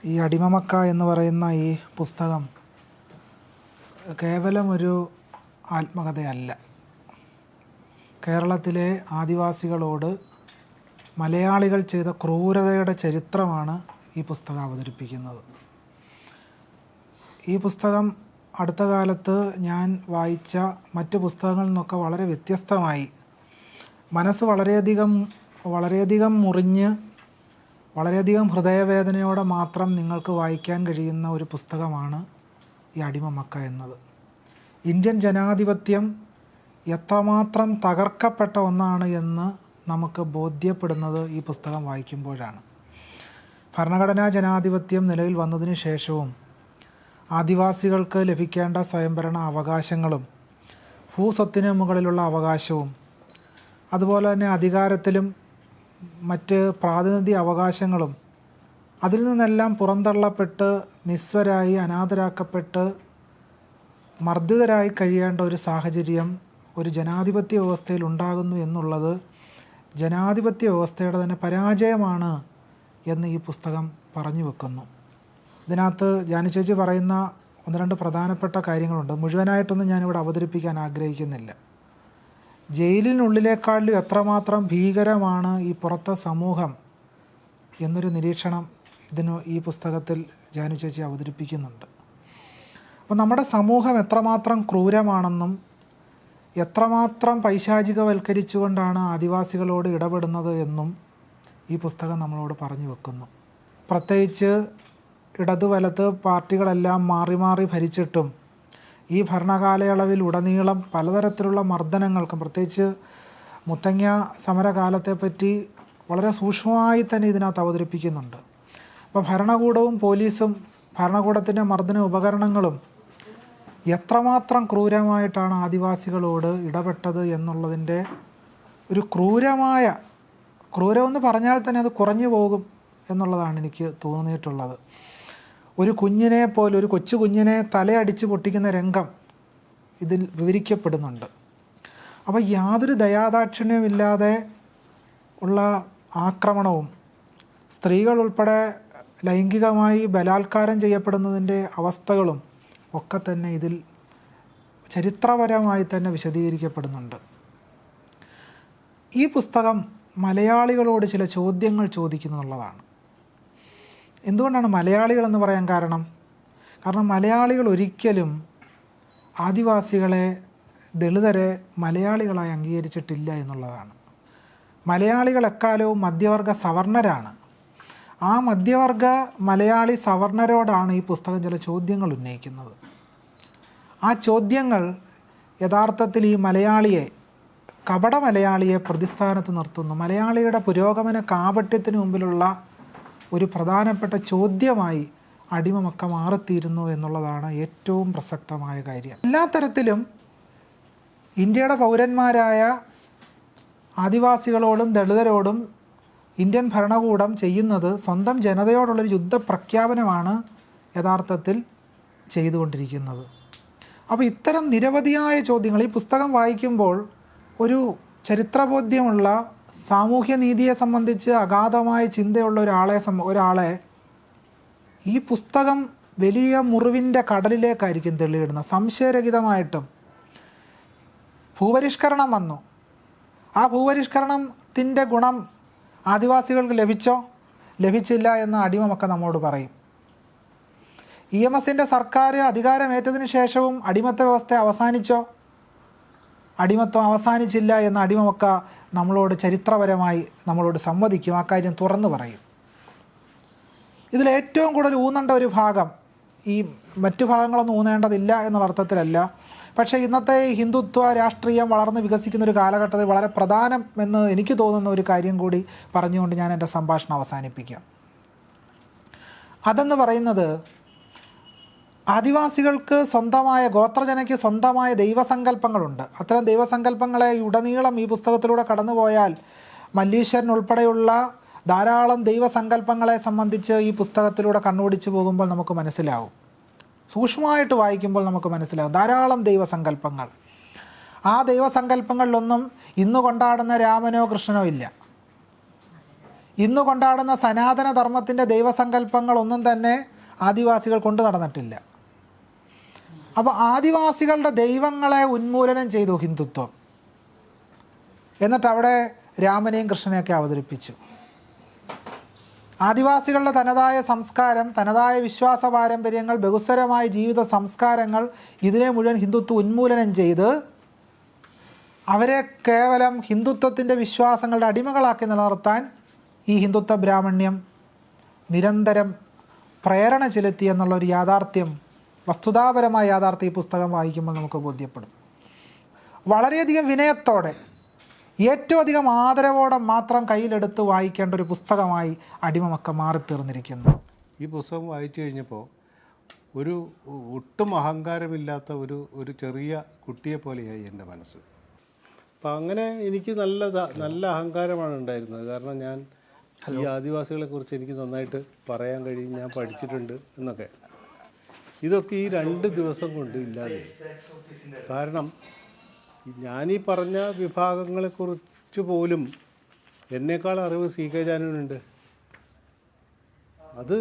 ഈ അടിമമക്ക എന്ന് പറയുന്ന ഈ പുസ്തകം കേവലം ഒരു ആത്മകഥയല്ല. കേരളത്തിലെ ആദിവാസികളോട് മലയാളികൾ ചെയ്ത ക്രൂരതയുടെ ചരിത്രമാണ് ഈ പുസ്തകം അവതരിപ്പിക്കുന്നത്. ഈ പുസ്തകം അടുത്ത കാലത്ത് ഞാൻ വായിച്ച മറ്റ് പുസ്തകങ്ങളിൽ നിന്നൊക്കെ വളരെ വ്യത്യസ്തമായി മനസ്സ് വളരെയധികം മുറിഞ്ഞ് വളരെയധികം ഹൃദയവേദനയോടെ മാത്രം നിങ്ങൾക്ക് വായിക്കാൻ കഴിയുന്ന ഒരു പുസ്തകമാണ് ഈ അടിമമക്ക എന്നത്. ഇന്ത്യൻ ജനാധിപത്യം എത്രമാത്രം തകർക്കപ്പെട്ട ഒന്നാണ് എന്ന് നമുക്ക് ബോധ്യപ്പെടുന്നത് ഈ പുസ്തകം വായിക്കുമ്പോഴാണ്. ഭരണഘടനാ ജനാധിപത്യം നിലവിൽ വന്നതിന് ശേഷവും ആദിവാസികൾക്ക് ലഭിക്കേണ്ട സ്വയംഭരണ അവകാശങ്ങളും ഭൂസ്വത്തിന് മുകളിലുള്ള അവകാശവും അതുപോലെ തന്നെ അധികാരത്തിലും മറ്റ് പ്രാതിനിധ്യ അവകാശങ്ങളും അതിൽ നിന്നെല്ലാം പുറന്തള്ളപ്പെട്ട് നിസ്വരായി അനാഥരാക്കപ്പെട്ട് മർദ്ദിതരായി കഴിയേണ്ട ഒരു സാഹചര്യം ഒരു ജനാധിപത്യ വ്യവസ്ഥയിൽ ഉണ്ടാകുന്നു എന്നുള്ളത് ജനാധിപത്യ വ്യവസ്ഥയുടെ തന്നെ പരാജയമാണ് എന്ന് ഈ പുസ്തകം പറഞ്ഞു വെക്കുന്നു. ഇതിനകത്ത് ജാനു ചേച്ചി പറയുന്ന ഒന്ന് രണ്ട് പ്രധാനപ്പെട്ട കാര്യങ്ങളുണ്ട്. മുഴുവനായിട്ടൊന്നും ഞാനിവിടെ അവതരിപ്പിക്കാൻ ആഗ്രഹിക്കുന്നില്ല. ജയിലിനുള്ളിലേക്കാളും എത്രമാത്രം ഭീകരമാണ് ഈ പുറത്തെ സമൂഹം എന്നൊരു നിരീക്ഷണം ഈ പുസ്തകത്തിൽ ജാനു ചേച്ചി അവതരിപ്പിക്കുന്നുണ്ട്. അപ്പോൾ നമ്മുടെ സമൂഹം എത്രമാത്രം ക്രൂരമാണെന്നും എത്രമാത്രം പൈശാചികവൽക്കരിച്ചുകൊണ്ടാണ് ആദിവാസികളോട് ഇടപെടുന്നത് എന്നും ഈ പുസ്തകം നമ്മളോട് പറഞ്ഞു വെക്കുന്നു. പ്രത്യേകിച്ച് ഇടതു വലത്ത് പാർട്ടികളെല്ലാം മാറി ഭരിച്ചിട്ടും ഈ ഭരണകാലയളവിൽ ഉടനീളം പലതരത്തിലുള്ള മർദ്ദനങ്ങൾക്കും പ്രത്യേകിച്ച് മുത്തങ്ങ സമരകാലത്തെപ്പറ്റി വളരെ സൂക്ഷ്മമായി തന്നെ ഇതിനകത്ത് അവതരിപ്പിക്കുന്നുണ്ട്. അപ്പോൾ ഭരണകൂടവും പോലീസും ഭരണകൂടത്തിൻ്റെ മർദ്ദന ഉപകരണങ്ങളും എത്രമാത്രം ക്രൂരമായിട്ടാണ് ആദിവാസികളോട് ഇടപെട്ടത് എന്നുള്ളതിൻ്റെ ഒരു ക്രൂരമെന്ന് പറഞ്ഞാൽ തന്നെ അത് കുറഞ്ഞു പോകും എന്നുള്ളതാണ് എനിക്ക് തോന്നിയിട്ടുള്ളത്. ഒരു കുഞ്ഞിനെ പോലെ ഒരു കൊച്ചു കുഞ്ഞിനെ തലയടിച്ച് പൊട്ടിക്കുന്ന രംഗം ഇതിൽ വിവരിക്കപ്പെടുന്നുണ്ട്. അപ്പോൾ യാതൊരു ദയാദാക്ഷിണ്യമില്ലാതെ ഉള്ള ആക്രമണവും സ്ത്രീകൾ ഉൾപ്പെടെ ലൈംഗികമായി ബലാത്കാരം ചെയ്യപ്പെടുന്നതിൻ്റെ അവസ്ഥകളും ഒക്കെ തന്നെ ഇതിൽ ചരിത്രപരമായി തന്നെ വിശദീകരിക്കപ്പെടുന്നുണ്ട്. ഈ പുസ്തകം മലയാളികളോട് ചില ചോദ്യങ്ങൾ ചോദിക്കുന്നുള്ളതാണ്. എന്തുകൊണ്ടാണ് മലയാളികളെന്ന് പറയാൻ കാരണം മലയാളികൾ ഒരിക്കലും ആദിവാസികളെ ദളിതരെ മലയാളികളായി അംഗീകരിച്ചിട്ടില്ല എന്നുള്ളതാണ്. മലയാളികൾ എക്കാലവും മധ്യവർഗ സവർണരാണ്. ആ മധ്യവർഗ മലയാളി സവർണരോടാണ് ഈ പുസ്തകം ചില ചോദ്യങ്ങൾ ഉന്നയിക്കുന്നത്. ആ ചോദ്യങ്ങൾ യഥാർത്ഥത്തിൽ ഈ കപട മലയാളിയെ പ്രതിസ്ഥാനത്ത് നിർത്തുന്നു. മലയാളിയുടെ പുരോഗമന കാപട്യത്തിന് മുമ്പിലുള്ള ഒരു പ്രധാനപ്പെട്ട ചോദ്യമായി അടിമമക്ക മാറിത്തീരുന്നു എന്നുള്ളതാണ് ഏറ്റവും പ്രസക്തമായ കാര്യം. എല്ലാ തരത്തിലും ഇന്ത്യയുടെ പൗരന്മാരായ ആദിവാസികളോടും ദളിതരോടും ഇന്ത്യൻ ഭരണകൂടം ചെയ്യുന്നത് സ്വന്തം ജനതയോടുള്ളൊരു യുദ്ധപ്രഖ്യാപനമാണ് യഥാർത്ഥത്തിൽ ചെയ്തുകൊണ്ടിരിക്കുന്നത്. അപ്പോൾ ഇത്തരം നിരവധിയായ ചോദ്യങ്ങൾ ഈ പുസ്തകം വായിക്കുമ്പോൾ ഒരു ചരിത്രബോധ്യമുള്ള സാമൂഹ്യനീതിയെ സംബന്ധിച്ച് അഗാധമായ ചിന്തയുള്ള ഒരാളെ ഈ പുസ്തകം വലിയ മുറിവിൻ്റെ കടലിലേക്കായിരിക്കും തെളിയിടുന്നത്. സംശയരഹിതമായിട്ടും ഭൂപരിഷ്കരണം വന്നു. ആ ഭൂപരിഷ്കരണത്തിൻ്റെ ഗുണം ആദിവാസികൾക്ക് ലഭിച്ചില്ല എന്ന് അടിമമക്ക നമ്മോട് പറയും. EMSൻ്റെ സർക്കാർ അധികാരമേറ്റതിന് ശേഷവും അടിമത്ത വ്യവസ്ഥ അടിമത്വം അവസാനിച്ചില്ല എന്ന് അടിമമക്ക നമ്മളോട് ചരിത്രപരമായി നമ്മളോട് സംവദിക്കും. ആ കാര്യം തുറന്നു പറയും. ഇതിലേറ്റവും കൂടുതൽ ഊന്നേണ്ട ഒരു ഭാഗം ഈ മറ്റു ഭാഗങ്ങളൊന്നും ഊന്നേണ്ടതില്ല എന്നുള്ള അർത്ഥത്തിലല്ല, പക്ഷേ ഇന്നത്തെ ഹിന്ദുത്വ രാഷ്ട്രീയം വളർന്ന് വികസിക്കുന്ന ഒരു കാലഘട്ടത്തിൽ വളരെ പ്രധാനം എന്ന് എനിക്ക് തോന്നുന്ന ഒരു കാര്യം കൂടി പറഞ്ഞുകൊണ്ട് ഞാൻ എൻ്റെ സംഭാഷണം അവസാനിപ്പിക്കാം. അതെന്ന് പറയുന്നത് ആദിവാസികൾക്ക് സ്വന്തമായ ഗോത്രജനയ്ക്ക് സ്വന്തമായ ദൈവസങ്കല്പങ്ങളുണ്ട്. അത്തരം ദൈവസങ്കല്പങ്ങളെ ഉടനീളം ഈ പുസ്തകത്തിലൂടെ കടന്നുപോയാൽ മല്ലീശ്വരൻ ഉൾപ്പെടെയുള്ള ധാരാളം ദൈവസങ്കല്പങ്ങളെ സംബന്ധിച്ച് ഈ പുസ്തകത്തിലൂടെ കണ്ണോടിച്ചു പോകുമ്പോൾ നമുക്ക് മനസ്സിലാവും. സൂക്ഷ്മമായിട്ട് വായിക്കുമ്പോൾ നമുക്ക് മനസ്സിലാവും ധാരാളം ദൈവസങ്കല്പങ്ങൾ. ആ ദൈവസങ്കല്പങ്ങളിലൊന്നും ഇന്ന് കൊണ്ടാടുന്ന രാമനോ കൃഷ്ണനോ ഇല്ല. ഇന്ന് കൊണ്ടാടുന്ന സനാതന ധർമ്മത്തിൻ്റെ ദൈവസങ്കല്പങ്ങളൊന്നും തന്നെ ആദിവാസികൾ കൊണ്ടു നടന്നിട്ടില്ല. അപ്പോൾ ആദിവാസികളുടെ ദൈവങ്ങളെ ഉന്മൂലനം ചെയ്തു ഹിന്ദുത്വം. എന്നിട്ട് അവിടെ രാമനെയും കൃഷ്ണനെയൊക്കെ അവതരിപ്പിച്ചു. ആദിവാസികളുടെ തനതായ സംസ്കാരം, തനതായ വിശ്വാസ പാരമ്പര്യങ്ങൾ, ബഹുസ്വരമായ ജീവിത സംസ്കാരങ്ങൾ, ഇതിനെ മുഴുവൻ ഹിന്ദുത്വം ഉന്മൂലനം ചെയ്ത് അവരെ കേവലം ഹിന്ദുത്വത്തിൻ്റെ വിശ്വാസങ്ങളുടെ അടിമകളാക്കി നിലനിർത്താൻ ഈ ഹിന്ദുത്വ ബ്രാഹ്മണ്യം നിരന്തരം പ്രേരണ ചെലുത്തി എന്നുള്ളൊരു യാഥാർത്ഥ്യം, വസ്തുതാപരമായ യാഥാർത്ഥ്യം ഈ പുസ്തകം വായിക്കുമ്പോൾ നമുക്ക് ബോധ്യപ്പെടും. വളരെയധികം വിനയത്തോടെ, ഏറ്റവും അധികം ആദരവോടെ മാത്രം കയ്യിലെടുത്ത് വായിക്കേണ്ട ഒരു പുസ്തകമായി അടിമമൊക്കെ മാറിത്തീർന്നിരിക്കുന്നു. ഈ പുസ്തകം വായിച്ചു കഴിഞ്ഞപ്പോൾ ഒട്ടും അഹങ്കാരമില്ലാത്ത ഒരു ചെറിയ കുട്ടിയെ പോലെയായി എൻ്റെ മനസ്സ്. അപ്പം അങ്ങനെ എനിക്ക് നല്ല അഹങ്കാരമാണ് ഉണ്ടായിരുന്നത്. കാരണം ഞാൻ ഈ ആദിവാസികളെക്കുറിച്ച് എനിക്ക് നന്നായിട്ട് പറയാൻ കഴിയും, ഞാൻ പഠിച്ചിട്ടുണ്ട് എന്നൊക്കെ. ഇതൊക്കെ ഈ 2 ദിവസം കൊണ്ട് ഇല്ലാതെ. കാരണം ഞാനീ പറഞ്ഞ വിഭാഗങ്ങളെക്കുറിച്ച് പോലും എന്നേക്കാൾ അറിവ് സി കെ ജാനുവിനുണ്ട്. അത്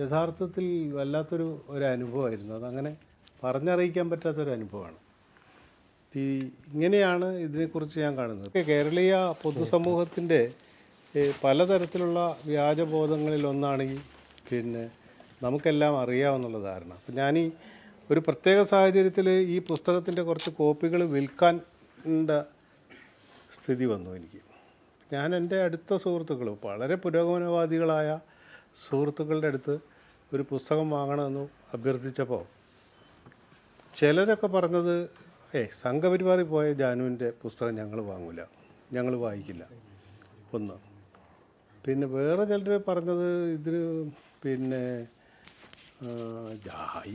യഥാർത്ഥത്തിൽ വല്ലാത്തൊരു അനുഭവമായിരുന്നു. അതങ്ങനെ പറഞ്ഞറിയിക്കാൻ പറ്റാത്തൊരു അനുഭവമാണ്. ഇങ്ങനെയാണ് ഇതിനെക്കുറിച്ച് ഞാൻ കാണുന്നത്. കേരളീയ പൊതുസമൂഹത്തിൻ്റെ പലതരത്തിലുള്ള വ്യാജബോധങ്ങളിലൊന്നാണ് നമുക്കെല്ലാം അറിയാമെന്നുള്ള ധാരണ. അപ്പം ഞാനീ ഒരു പ്രത്യേക സാഹചര്യത്തിൽ ഈ പുസ്തകത്തിൻ്റെ കുറച്ച് കോപ്പികൾ വിൽക്കേണ്ട സ്ഥിതി വന്നു എനിക്ക്. ഞാൻ എൻ്റെ അടുത്ത സുഹൃത്തുക്കൾ, വളരെ പുരോഗമനവാദികളായ സുഹൃത്തുക്കളുടെ അടുത്ത് ഒരു പുസ്തകം വാങ്ങണമെന്ന് അഭ്യർത്ഥിച്ചപ്പോൾ ചിലരൊക്കെ പറഞ്ഞത്, സംഘപരിവാറിൽ പോയ ജാനുവിൻ്റെ പുസ്തകം ഞങ്ങൾ വാങ്ങില്ല, ഞങ്ങൾ വായിക്കില്ല ഒന്ന്. പിന്നെ വേറെ ചിലർ പറഞ്ഞത് ഇതിന്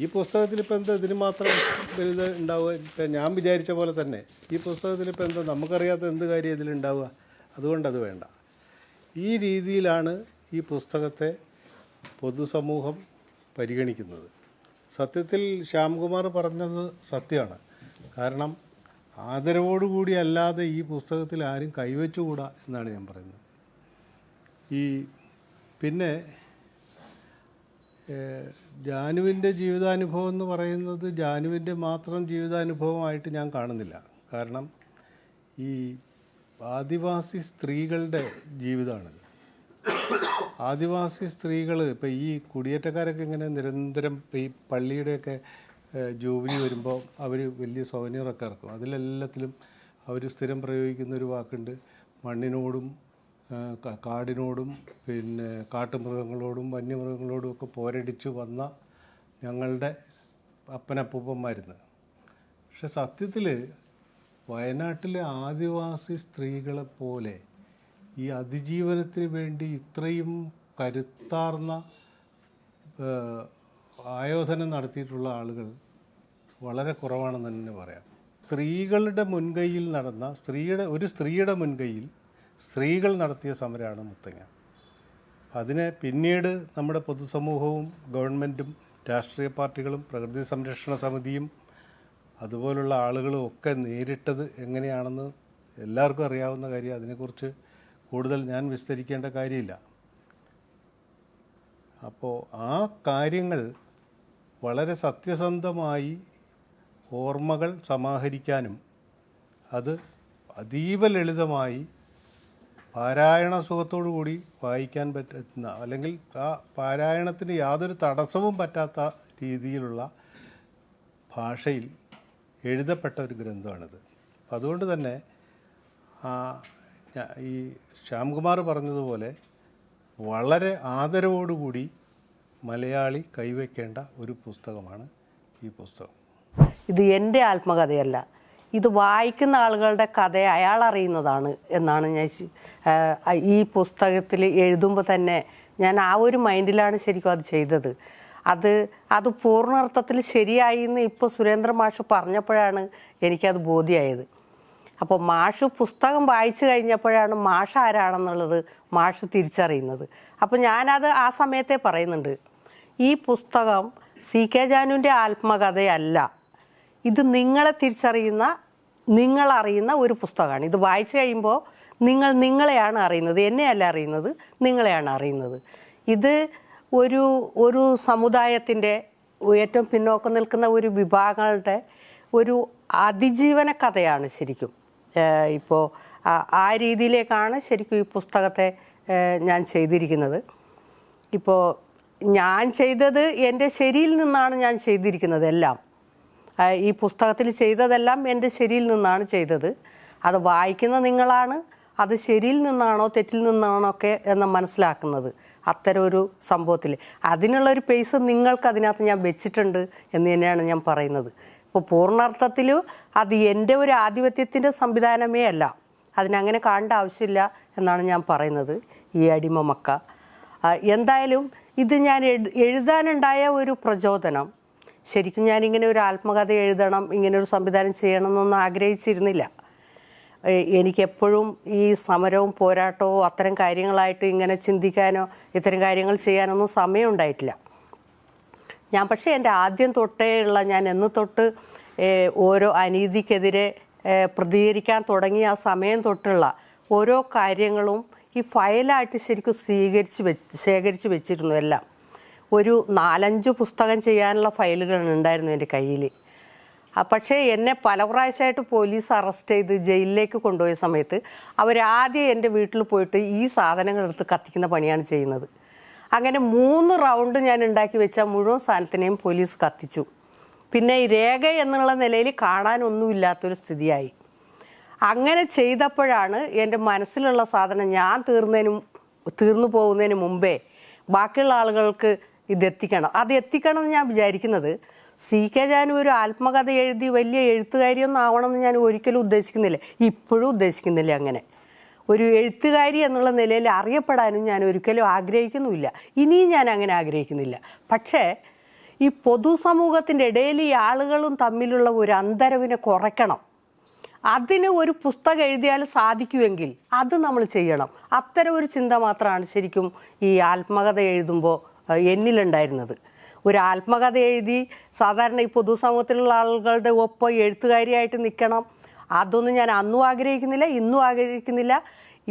ഈ പുസ്തകത്തിൽ ഇപ്പം എന്താ ഇതിന് മാത്രം വലുത് ഉണ്ടാവുക, ഇപ്പം ഞാൻ വിചാരിച്ച പോലെ തന്നെ ഈ പുസ്തകത്തിൽ ഇപ്പം എന്താ നമുക്കറിയാത്ത എന്ത് കാര്യം ഇതിലുണ്ടാവുക, അതുകൊണ്ടത് വേണ്ട. ഈ രീതിയിലാണ് ഈ പുസ്തകത്തെ പൊതുസമൂഹം പരിഗണിക്കുന്നത്. സത്യത്തിൽ ശ്യാംകുമാർ പറഞ്ഞത് സത്യമാണ്. കാരണം ആദരവോടുകൂടി അല്ലാതെ ഈ പുസ്തകത്തിൽ ആരും കൈവച്ചുകൂടാ എന്നാണ് ഞാൻ പറയുന്നത്. പിന്നെ ജാനുവിൻ്റെ ജീവിതാനുഭവം എന്ന് പറയുന്നത് ജാനുവിൻ്റെ മാത്രം ജീവിതാനുഭവമായിട്ട് ഞാൻ കാണുന്നില്ല. കാരണം ഈ ആദിവാസി സ്ത്രീകളുടെ ജീവിതമാണിത്. ആദിവാസി സ്ത്രീകൾ ഇപ്പം ഈ കുടിയേറ്റക്കാരൊക്കെ ഇങ്ങനെ നിരന്തരം ഈ പള്ളിയുടെയൊക്കെ ജൂബിലി വരുമ്പോൾ അവർ വലിയ സോവനീറൊക്കെ ഇറക്കും. അതിലെല്ലാത്തിലും അവർ സ്ഥിരം പ്രയോഗിക്കുന്നൊരു വാക്കുണ്ട്, മണ്ണിനോടും കാടിനോടും പിന്നെ കാട്ടുമൃഗങ്ങളോടും വന്യമൃഗങ്ങളോടും ഒക്കെ പോരടിച്ച് വന്ന ഞങ്ങളുടെ അപ്പനപ്പൂപ്പന്മാരുന്ന്. പക്ഷെ സത്യത്തിൽ വയനാട്ടിലെ ആദിവാസി സ്ത്രീകളെപ്പോലെ ഈ അതിജീവനത്തിന് വേണ്ടി ഇത്രയും കരുത്താർന്ന ആയോധനം നടത്തിയിട്ടുള്ള ആളുകൾ വളരെ കുറവാണെന്ന് തന്നെ പറയാം. സ്ത്രീകളുടെ മുൻകൈയിൽ നടന്ന സ്ത്രീയുടെ മുൻകൈയിൽ സ്ത്രീകൾ നടത്തിയ സമരമാണ് മുത്തങ്ങ. അതിനെ പിന്നീട് നമ്മുടെ പൊതുസമൂഹവും ഗവൺമെൻറ്റും രാഷ്ട്രീയ പാർട്ടികളും പ്രകൃതി സംരക്ഷണ സമിതിയും അതുപോലുള്ള ആളുകളും ഒക്കെ നേരിട്ടത് എങ്ങനെയാണെന്ന് എല്ലാവർക്കും അറിയാവുന്ന കാര്യം. അതിനെക്കുറിച്ച് കൂടുതൽ ഞാൻ വിസ്തരിക്കേണ്ട കാര്യമില്ല. അപ്പോൾ ആ കാര്യങ്ങൾ വളരെ സത്യസന്ധമായി ഓർമ്മകൾ സമാഹരിക്കാനും അത് അതീവ ലളിതമായി പാരായണ സുഖത്തോടു കൂടി വായിക്കാൻ പറ്റുന്ന, അല്ലെങ്കിൽ ആ പാരായണത്തിന് യാതൊരു തടസ്സവും പറ്റാത്ത രീതിയിലുള്ള ഭാഷയിൽ എഴുതപ്പെട്ട ഒരു ഗ്രന്ഥമാണിത്. അതുകൊണ്ട് തന്നെ ഈ ശ്യാംകുമാർ പറഞ്ഞതുപോലെ വളരെ ആദരവോടുകൂടി മലയാളി കൈവയ്ക്കേണ്ട ഒരു പുസ്തകമാണ് ഈ പുസ്തകം. ഇത് എൻ്റെ ആത്മകഥയല്ല, ഇത് വായിക്കുന്ന ആളുകളുടെ കഥ അയാൾ അറിയുന്നതാണ് എന്നാണ് ഞാൻ ഈ പുസ്തകത്തിൽ എഴുതുമ്പോൾ തന്നെ ഞാൻ ആ ഒരു മൈൻഡിലാണ് ശരിക്കും അത് ചെയ്തത്. അത് പൂർണ്ണാർത്ഥത്തിൽ ശരിയായി എന്ന് ഇപ്പോൾ സുരേന്ദ്ര മാഷ് പറഞ്ഞപ്പോഴാണ് എനിക്കത് ബോധ്യമായത്. അപ്പോൾ മാഷ് പുസ്തകം വായിച്ചു കഴിഞ്ഞപ്പോഴാണ് മാഷ് ആരാണെന്നുള്ളത് മാഷ് തിരിച്ചറിയുന്നത്. അപ്പോൾ ഞാനത് ആ സമയത്തെ പറയുന്നുണ്ട്, ഈ പുസ്തകം സി കെ ജാനുവിൻ്റെ ആത്മകഥയല്ല, ഇത് നിങ്ങളെ തിരിച്ചറിയുന്ന, നിങ്ങളറിയുന്ന ഒരു പുസ്തകമാണ്. ഇത് വായിച്ചു കഴിയുമ്പോൾ നിങ്ങളെയാണ് അറിയുന്നത്, എന്നെയല്ല അറിയുന്നത്, നിങ്ങളെയാണ് അറിയുന്നത്. ഇത് ഒരു സമുദായത്തിൻ്റെ ഏറ്റവും പിന്നോക്കം നിൽക്കുന്ന ഒരു വിഭാഗങ്ങളുടെ ഒരു അതിജീവന കഥയാണ് ശരിക്കും. ഇപ്പോൾ ആ രീതിയിലേക്കാണ് ശരിക്കും ഈ പുസ്തകത്തെ ഞാൻ ചെയ്തിരിക്കുന്നത്. ഇപ്പോൾ ഞാൻ ചെയ്തത് എൻ്റെ ശരിയിൽ നിന്നാണ് ഞാൻ ചെയ്തിരിക്കുന്നത് എല്ലാം. ഈ പുസ്തകത്തിൽ ചെയ്തതെല്ലാം എൻ്റെ ശരിയിൽ നിന്നാണ് ചെയ്തത്. അത് വായിക്കുന്ന നിങ്ങളാണ് അത് ശരിയിൽ നിന്നാണോ തെറ്റിൽ നിന്നാണോ ഒക്കെ എന്ന് മനസ്സിലാക്കുന്നത്. അത്തരം ഒരു സംഭവത്തിൽ അതിനുള്ളൊരു പേസ് നിങ്ങൾക്ക് അതിനകത്ത് ഞാൻ വെച്ചിട്ടുണ്ട് എന്ന് തന്നെയാണ് ഞാൻ പറയുന്നത്. ഇപ്പോൾ പൂർണ്ണാർത്ഥത്തിൽ അത് എൻ്റെ ഒരു ആധിപത്യത്തിൻ്റെ സംവിധാനമേ അല്ല, അതിനങ്ങനെ കാണേണ്ട ആവശ്യമില്ല എന്നാണ് ഞാൻ പറയുന്നത്. ഈ അടിമ മക്ക എന്തായാലും ഇത് ഞാൻ എഴുതാനുണ്ടായ ഒരു പ്രചോദനം, ശരിക്കും ഞാനിങ്ങനെ ഒരു ആത്മകഥ എഴുതണം, ഇങ്ങനെ ഒരു സംവിധാനം ചെയ്യണം എന്നൊന്നും ആഗ്രഹിച്ചിരുന്നില്ല. എനിക്കെപ്പോഴും ഈ സമരവും പോരാട്ടവും അത്തരം കാര്യങ്ങളായിട്ട് ഇങ്ങനെ ചിന്തിക്കാനോ ഇത്തരം കാര്യങ്ങൾ ചെയ്യാനൊന്നും സമയം ഉണ്ടായിട്ടില്ല. ഞാൻ പക്ഷേ എൻ്റെ ആദ്യം തൊട്ടേ ഉള്ള ഞാൻ എന്ന് തൊട്ട് ഓരോ അനീതിക്കെതിരെ പ്രതികരിക്കാൻ തുടങ്ങിയ ആ സമയം തൊട്ടുള്ള ഓരോ കാര്യങ്ങളും ഈ ഫയലായിട്ട് ശരിക്കും ശേഖരിച്ച് വെച്ചിരുന്നു എല്ലാം. ഒരു 4-5 പുസ്തകം ചെയ്യാനുള്ള ഫയലുകൾ ഉണ്ടായിരുന്നു എൻ്റെ കയ്യിൽ. പക്ഷേ എന്നെ പല പ്രാവശ്യമായിട്ട് പോലീസ് അറസ്റ്റ് ചെയ്ത് ജയിലിലേക്ക് കൊണ്ടുപോയ സമയത്ത് അവരാദ്യം എൻ്റെ വീട്ടിൽ പോയിട്ട് ഈ സാധനങ്ങൾ എടുത്ത് കത്തിക്കുന്ന പണിയാണ് ചെയ്യുന്നത്. അങ്ങനെ 3 റൗണ്ട് ഞാൻ ഉണ്ടാക്കി വെച്ച മുഴുവൻ സാധനത്തിനെയും പോലീസ് കത്തിച്ചു. പിന്നെ ഈ രേഖ എന്നുള്ള നിലയിൽ കാണാനൊന്നുമില്ലാത്തൊരു സ്ഥിതിയായി. അങ്ങനെ ചെയ്തപ്പോഴാണ് എൻ്റെ മനസ്സിലുള്ള സാധനം ഞാൻ തീർന്നു പോകുന്നതിന് മുമ്പേ ബാക്കിയുള്ള ആളുകൾക്ക് ഇതെത്തിക്കണം. അത് എത്തിക്കണം എന്ന് ഞാൻ വിചാരിക്കുന്നത് CK ജാനു ഒരു ആത്മകഥ എഴുതി വലിയ എഴുത്തുകാരിയൊന്നും ആവണമെന്ന് ഞാൻ ഒരിക്കലും ഉദ്ദേശിക്കുന്നില്ല, ഇപ്പോഴും ഉദ്ദേശിക്കുന്നില്ല. അങ്ങനെ ഒരു എഴുത്തുകാരി എന്നുള്ള നിലയിൽ അറിയപ്പെടാനും ഞാൻ ഒരിക്കലും ആഗ്രഹിക്കുന്നുമില്ല, ഇനിയും ഞാൻ അങ്ങനെ ആഗ്രഹിക്കുന്നില്ല. പക്ഷേ ഈ പൊതുസമൂഹത്തിൻ്റെ ഇടയിൽ ഈ ആളുകളും തമ്മിലുള്ള ഒരു അന്തരവിനെ കുറയ്ക്കണം. അതിന് ഒരു പുസ്തകം എഴുതിയാൽ സാധിക്കുമെങ്കിൽ അത് നമ്മൾ ചെയ്യണം. അത്തരം ഒരു ചിന്ത മാത്രമാണ് ശരിക്കും ഈ ആത്മകഥ എഴുതുമ്പോൾ എന്നിലുണ്ടായിരുന്നത്. ഒരു ആത്മകഥ എഴുതി സാധാരണ ഈ പൊതുസമൂഹത്തിലുള്ള ആളുകളുടെ ഒപ്പം എഴുത്തുകാരിയായിട്ട് നിൽക്കണം, അതൊന്നും ഞാൻ അന്നും ആഗ്രഹിക്കുന്നില്ല, ഇന്നും ആഗ്രഹിക്കുന്നില്ല.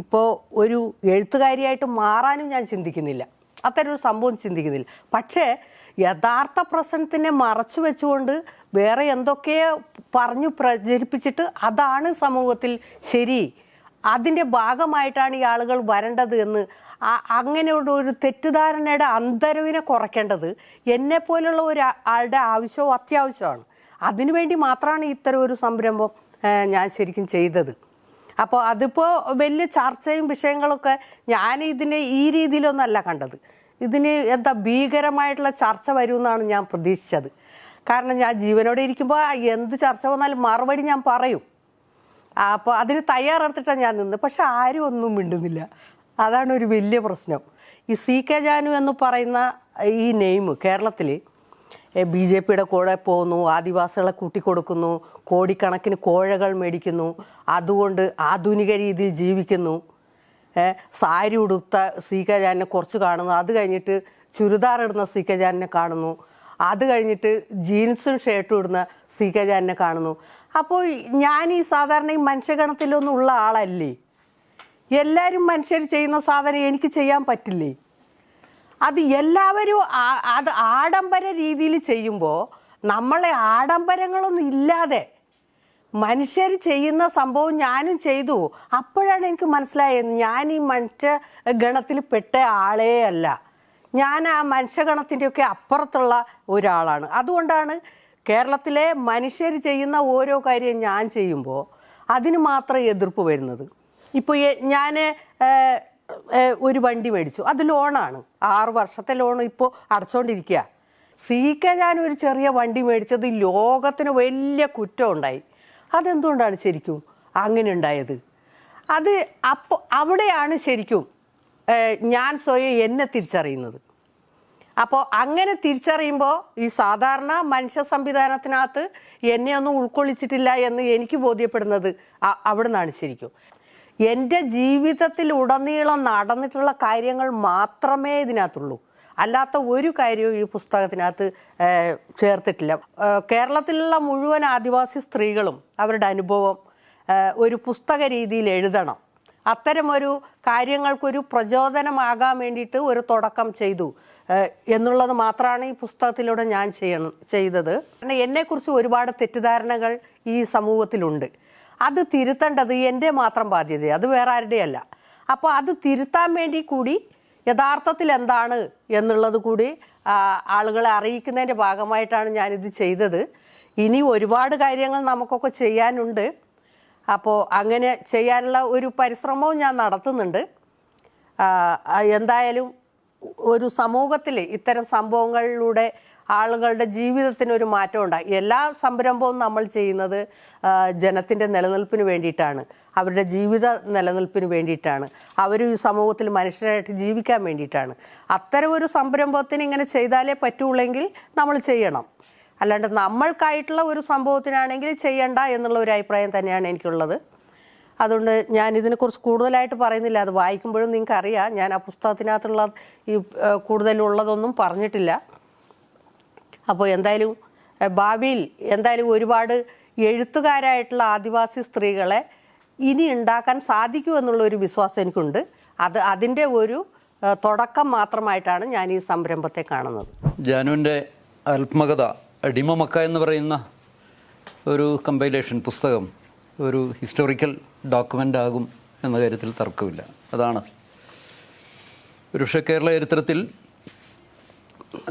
ഇപ്പോൾ ഒരു എഴുത്തുകാരിയായിട്ട് മാറാനും ഞാൻ ചിന്തിക്കുന്നില്ല, അത്തരം ഒരു സംഭവം ചിന്തിക്കുന്നില്ല. പക്ഷേ യഥാർത്ഥ പ്രശ്നത്തിനെ മറച്ചു വെച്ചുകൊണ്ട് വേറെ എന്തൊക്കെയോ പറഞ്ഞു പ്രചരിപ്പിച്ചിട്ട് അതാണ് സമൂഹത്തിൽ ശരി, അതിൻ്റെ ഭാഗമായിട്ടാണ് ഈ ആളുകൾ വരേണ്ടത് എന്ന് അങ്ങനെയുള്ള തെറ്റിദ്ധാരണയുടെ അന്തരവിനെ കുറയ്ക്കേണ്ടത് എന്നെപ്പോലുള്ള ആളുടെ ആവശ്യവും അത്യാവശ്യമാണ്. അതിനുവേണ്ടി മാത്രമാണ് ഇത്തരം ഒരു സംരംഭം ഞാൻ ശരിക്കും ചെയ്തത്. അപ്പോൾ അതിപ്പോൾ വലിയ ചർച്ചയും വിഷയങ്ങളൊക്കെ ഞാൻ ഇതിനെ ഈ രീതിയിലൊന്നല്ല കണ്ടത്. ഇതിന് എന്താ ഭീകരമായിട്ടുള്ള ചർച്ച വരുമെന്നാണ് ഞാൻ പ്രതീക്ഷിച്ചത്. കാരണം ഞാൻ ജീവനോടെ ഇരിക്കുമ്പോൾ എന്ത് ചർച്ച വന്നാലും മറുപടി ഞാൻ പറയും. അപ്പോൾ അതിന് തയ്യാറെടുത്തിട്ടാണ് ഞാൻ നിന്ന്. പക്ഷെ ആരും ഒന്നും മിണ്ടുന്നില്ല, അതാണ് ഒരു വലിയ പ്രശ്നം. ഈ CK ജാനു എന്ന് പറയുന്ന ഈ നെയിം കേരളത്തിൽ BJPയുടെ കൂടെ പോകുന്നു, ആദിവാസികളെ കൂട്ടിക്കൊടുക്കുന്നു, കോടിക്കണക്കിന് കോഴകൾ മേടിക്കുന്നു, അതുകൊണ്ട് ആധുനിക രീതിയിൽ ജീവിക്കുന്നു, സാരി ഉടുത്ത CK ജാനിനെ കുറച്ച് കാണുന്നു, അത് കഴിഞ്ഞിട്ട് ചുരിദാർ ഇടുന്ന CK ജാനിനെ കാണുന്നു, അത് കഴിഞ്ഞിട്ട് ജീൻസും ഷർട്ടും ഇടുന്ന CK ജാനിനെ കാണുന്നു. അപ്പോൾ ഞാൻ ഈ സാധാരണ ഈ മനുഷ്യഗണത്തിലൊന്നും ഉള്ള ആളല്ലേ, എല്ലാവരും മനുഷ്യർ ചെയ്യുന്ന സാധനം എനിക്ക് ചെയ്യാൻ പറ്റില്ലേ? അത് എല്ലാവരും അത് ആഡംബര രീതിയിൽ ചെയ്യുമ്പോൾ നമ്മളെ ആഡംബരങ്ങളൊന്നും ഇല്ലാതെ മനുഷ്യർ ചെയ്യുന്ന സംഭവം ഞാനും ചെയ്തു. അപ്പോഴാണ് എനിക്ക് മനസ്സിലായത് ഞാൻ ഈ മനുഷ്യ ഗണത്തിൽ പെട്ട ആളേ അല്ല, ഞാൻ ആ മനുഷ്യഗണത്തിൻ്റെയൊക്കെ അപ്പുറത്തുള്ള ഒരാളാണ്. അതുകൊണ്ടാണ് കേരളത്തിലെ മനുഷ്യർ ചെയ്യുന്ന ഓരോ കാര്യം ഞാൻ ചെയ്യുമ്പോൾ അതിന് മാത്രം എതിർപ്പ് വരുന്നത്. ഇപ്പോൾ ഞാൻ ഒരു വണ്ടി മേടിച്ചു, അത് ലോണാണ്, 6 വർഷത്തെ ലോൺ ഇപ്പോൾ അടച്ചുകൊണ്ടിരിക്കുക. CK ജാനു ഒരു ചെറിയ വണ്ടി മേടിച്ചത് ലോകത്തിന് വലിയ കുറ്റം ഉണ്ടായി. അതെന്തുകൊണ്ടാണ് ശരിക്കും അങ്ങനെ ഉണ്ടായത്? അത് അപ്പോൾ അവിടെയാണ് ശരിക്കും ഞാൻ സ്വയം എന്നെ തിരിച്ചറിയുന്നത്. അപ്പോൾ അങ്ങനെ തിരിച്ചറിയുമ്പോൾ ഈ സാധാരണ മനുഷ്യ സംവിധാനത്തിനകത്ത് എന്നെ ഒന്നും ഉൾക്കൊള്ളിച്ചിട്ടില്ല എന്ന് എനിക്ക് ബോധ്യപ്പെടുന്നത് അവിടെ നിന്നാണ് ശരിക്കും. എൻ്റെ ജീവിതത്തിൽ ഉടനീളം നടന്നിട്ടുള്ള കാര്യങ്ങൾ മാത്രമേ ഇതിനകത്തുള്ളൂ, അല്ലാത്ത ഒരു കാര്യവും ഈ പുസ്തകത്തിനകത്ത് ചേർത്തിട്ടില്ല. കേരളത്തിലുള്ള മുഴുവൻ ആദിവാസി സ്ത്രീകളും അവരുടെ അനുഭവം ഒരു പുസ്തക രീതിയിൽ എഴുതണം. അത്തരമൊരു കാര്യങ്ങൾക്കൊരു പ്രചോദനമാകാൻ വേണ്ടിയിട്ട് ഒരു തുടക്കം ചെയ്തു എന്നുള്ളത് മാത്രമാണ് ഈ പുസ്തകത്തിലൂടെ ഞാൻ ചെയ്തത്. കാരണം എന്നെക്കുറിച്ച് ഒരുപാട് തെറ്റിദ്ധാരണകൾ ഈ സമൂഹത്തിലുണ്ട്. അത് തിരുത്തേണ്ടത് എൻ്റെ മാത്രം ബാധ്യത, അത് വേറെ ആരുടെയല്ല. അപ്പോൾ അത് തിരുത്താൻ വേണ്ടി കൂടി യഥാർത്ഥത്തിൽ എന്താണ് എന്നുള്ളത് കൂടി ആളുകളെ അറിയിക്കുന്നതിൻ്റെ ഭാഗമായിട്ടാണ് ഞാനിത് ചെയ്തത്. ഇനി ഒരുപാട് കാര്യങ്ങൾ നമുക്കൊക്കെ ചെയ്യാനുണ്ട്. അപ്പോൾ അങ്ങനെ ചെയ്യാനുള്ള ഒരു പരിശ്രമവും ഞാൻ നടത്തുന്നുണ്ട്. എന്തായാലും ഒരു സമൂഹത്തിൽ ഇത്തരം സംഭവങ്ങളിലൂടെ ആളുകളുടെ ജീവിതത്തിനൊരു മാറ്റം ഉണ്ടായി. എല്ലാ സംരംഭവും നമ്മൾ ചെയ്യുന്നത് ജനത്തിൻ്റെ നിലനിൽപ്പിന് വേണ്ടിയിട്ടാണ്, അവരുടെ ജീവിത നിലനിൽപ്പിന് വേണ്ടിയിട്ടാണ്, അവർ ഈ സമൂഹത്തിൽ മനുഷ്യരായിട്ട് ജീവിക്കാൻ വേണ്ടിയിട്ടാണ്. അത്തരം ഒരു സംരംഭത്തിന് ഇങ്ങനെ ചെയ്താലേ പറ്റുള്ളെങ്കിൽ നമ്മൾ ചെയ്യണം. അല്ലാണ്ട് നമ്മൾക്കായിട്ടുള്ള ഒരു സംഭവത്തിനാണെങ്കിൽ ചെയ്യണ്ട എന്നുള്ള ഒരു അഭിപ്രായം തന്നെയാണ് എനിക്കുള്ളത്. അതുകൊണ്ട് ഞാൻ ഇതിനെക്കുറിച്ച് കൂടുതലായിട്ട് പറയുന്നില്ല. അത് വായിക്കുമ്പോഴും നിങ്ങൾക്ക് അറിയാം, ഞാൻ ആ പുസ്തകത്തിനകത്തുള്ള ഈ കൂടുതലുള്ളതൊന്നും പറഞ്ഞിട്ടില്ല. അപ്പോൾ എന്തായാലും ഭാവിയിൽ എന്തായാലും ഒരുപാട് എഴുത്തുകാരായിട്ടുള്ള ആദിവാസി സ്ത്രീകളെ ഇനി ഉണ്ടാക്കാൻ സാധിക്കുമെന്നുള്ള ഒരു വിശ്വാസം എനിക്കുണ്ട്. അതിൻ്റെ ഒരു തുടക്കം മാത്രമായിട്ടാണ് ഞാൻ ഈ സംരംഭത്തെ കാണുന്നത്. ജാനുവിൻ്റെ ആത്മകഥ അടിമമക്ക എന്ന് പറയുന്ന ഒരു കമ്പൈലേഷൻ പുസ്തകം ഒരു ഹിസ്റ്റോറിക്കൽ ഡോക്യുമെൻ്റ് ആകും എന്ന കാര്യത്തിൽ തർക്കമില്ല. അതാണ് ഒരുപക്ഷെ കേരള ചരിത്രത്തിൽ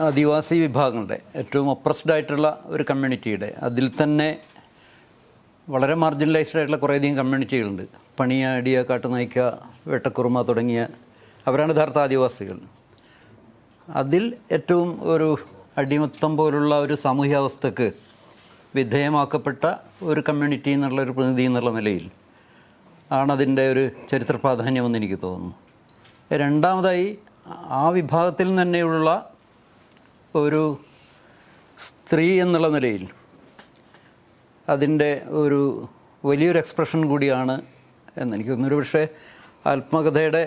ആദിവാസി വിഭാഗങ്ങളുടെ ഏറ്റവും ഒപ്രസ്ഡ് ആയിട്ടുള്ള ഒരു കമ്മ്യൂണിറ്റിയുടെ, അതിൽ തന്നെ വളരെ മാർജിനലൈസ്ഡ് ആയിട്ടുള്ള കുറേയധികം കമ്മ്യൂണിറ്റികളുണ്ട്. പണിയ, അടിയ, കാട്ടുനായ്ക്ക, വേട്ടക്കുറുമ തുടങ്ങിയ അവരാണ് യഥാർത്ഥ ആദിവാസികൾ. അതിൽ ഏറ്റവും ഒരു അടിമത്തം പോലുള്ള ഒരു സാമൂഹ്യാവസ്ഥക്ക് വിധേയമാക്കപ്പെട്ട ഒരു കമ്മ്യൂണിറ്റി എന്നുള്ള ഒരു പ്രതിനിധി എന്നുള്ള നിലയിൽ ആണതിൻ്റെ ഒരു ചരിത്ര പ്രാധാന്യമെന്ന് എനിക്ക് തോന്നുന്നു. രണ്ടാമതായി ആ വിഭാഗത്തിൽ തന്നെയുള്ള ഒരു സ്ത്രീ എന്നുള്ള നിലയിൽ അതിൻ്റെ ഒരു വലിയൊരു എക്സ്പ്രഷൻ കൂടിയാണ് എന്നെനിക്ക് തോന്നുന്നു. പക്ഷേ ആത്മകഥയുടെ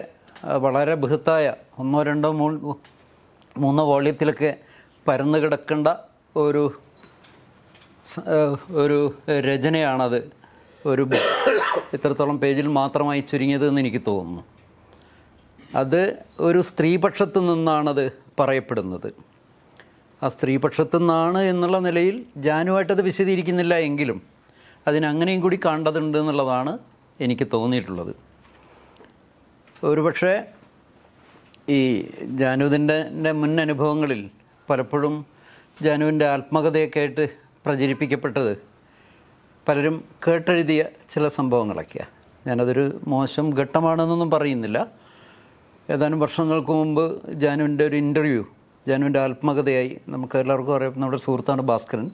വളരെ ബൃഹത്തായ 1, 2, 3 വോള്യത്തിലൊക്കെ പരന്നു കിടക്കേണ്ട ഒരു രചനയാണത്. ഇത്രത്തോളം പേജിൽ മാത്രമായി ചുരുങ്ങിയത് എന്ന് എനിക്ക് തോന്നുന്നു. അത് ഒരു സ്ത്രീപക്ഷത്തു നിന്നാണത് പറയപ്പെടുന്നത്. ആ സ്ത്രീപക്ഷത്തു നിന്നാണ് എന്നുള്ള നിലയിൽ ജാനുവായിട്ടത് വിശദീകരിക്കുന്നില്ല എങ്കിലും അതിനങ്ങനെയും കൂടി കാണേണ്ടതുണ്ട് എന്നുള്ളതാണ് എനിക്ക് തോന്നിയിട്ടുള്ളത്. ഒരുപക്ഷെ ഈ ജാനുവിൻ്റെ മുൻ അനുഭവങ്ങളിൽ പലപ്പോഴും ജാനുവിൻ്റെ ആത്മകഥയൊക്കെ ആയിട്ട് പ്രചരിപ്പിക്കപ്പെട്ടത് പലരും കേട്ടെഴുതിയ ചില സംഭവങ്ങളൊക്കെയാണ്. ഞാനതൊരു മോശം ഘട്ടമാണെന്നൊന്നും പറയുന്നില്ല. ഏതാനും വർഷങ്ങൾക്ക് മുമ്പ് ജാനുവിൻ്റെ ഒരു ഇൻ്റർവ്യൂ, ജാനുവിൻ്റെ ആത്മകഥയായി നമുക്ക് എല്ലാവർക്കും അറിയാം, നമ്മുടെ സുഹൃത്താണ് ഭാസ്കരൻ,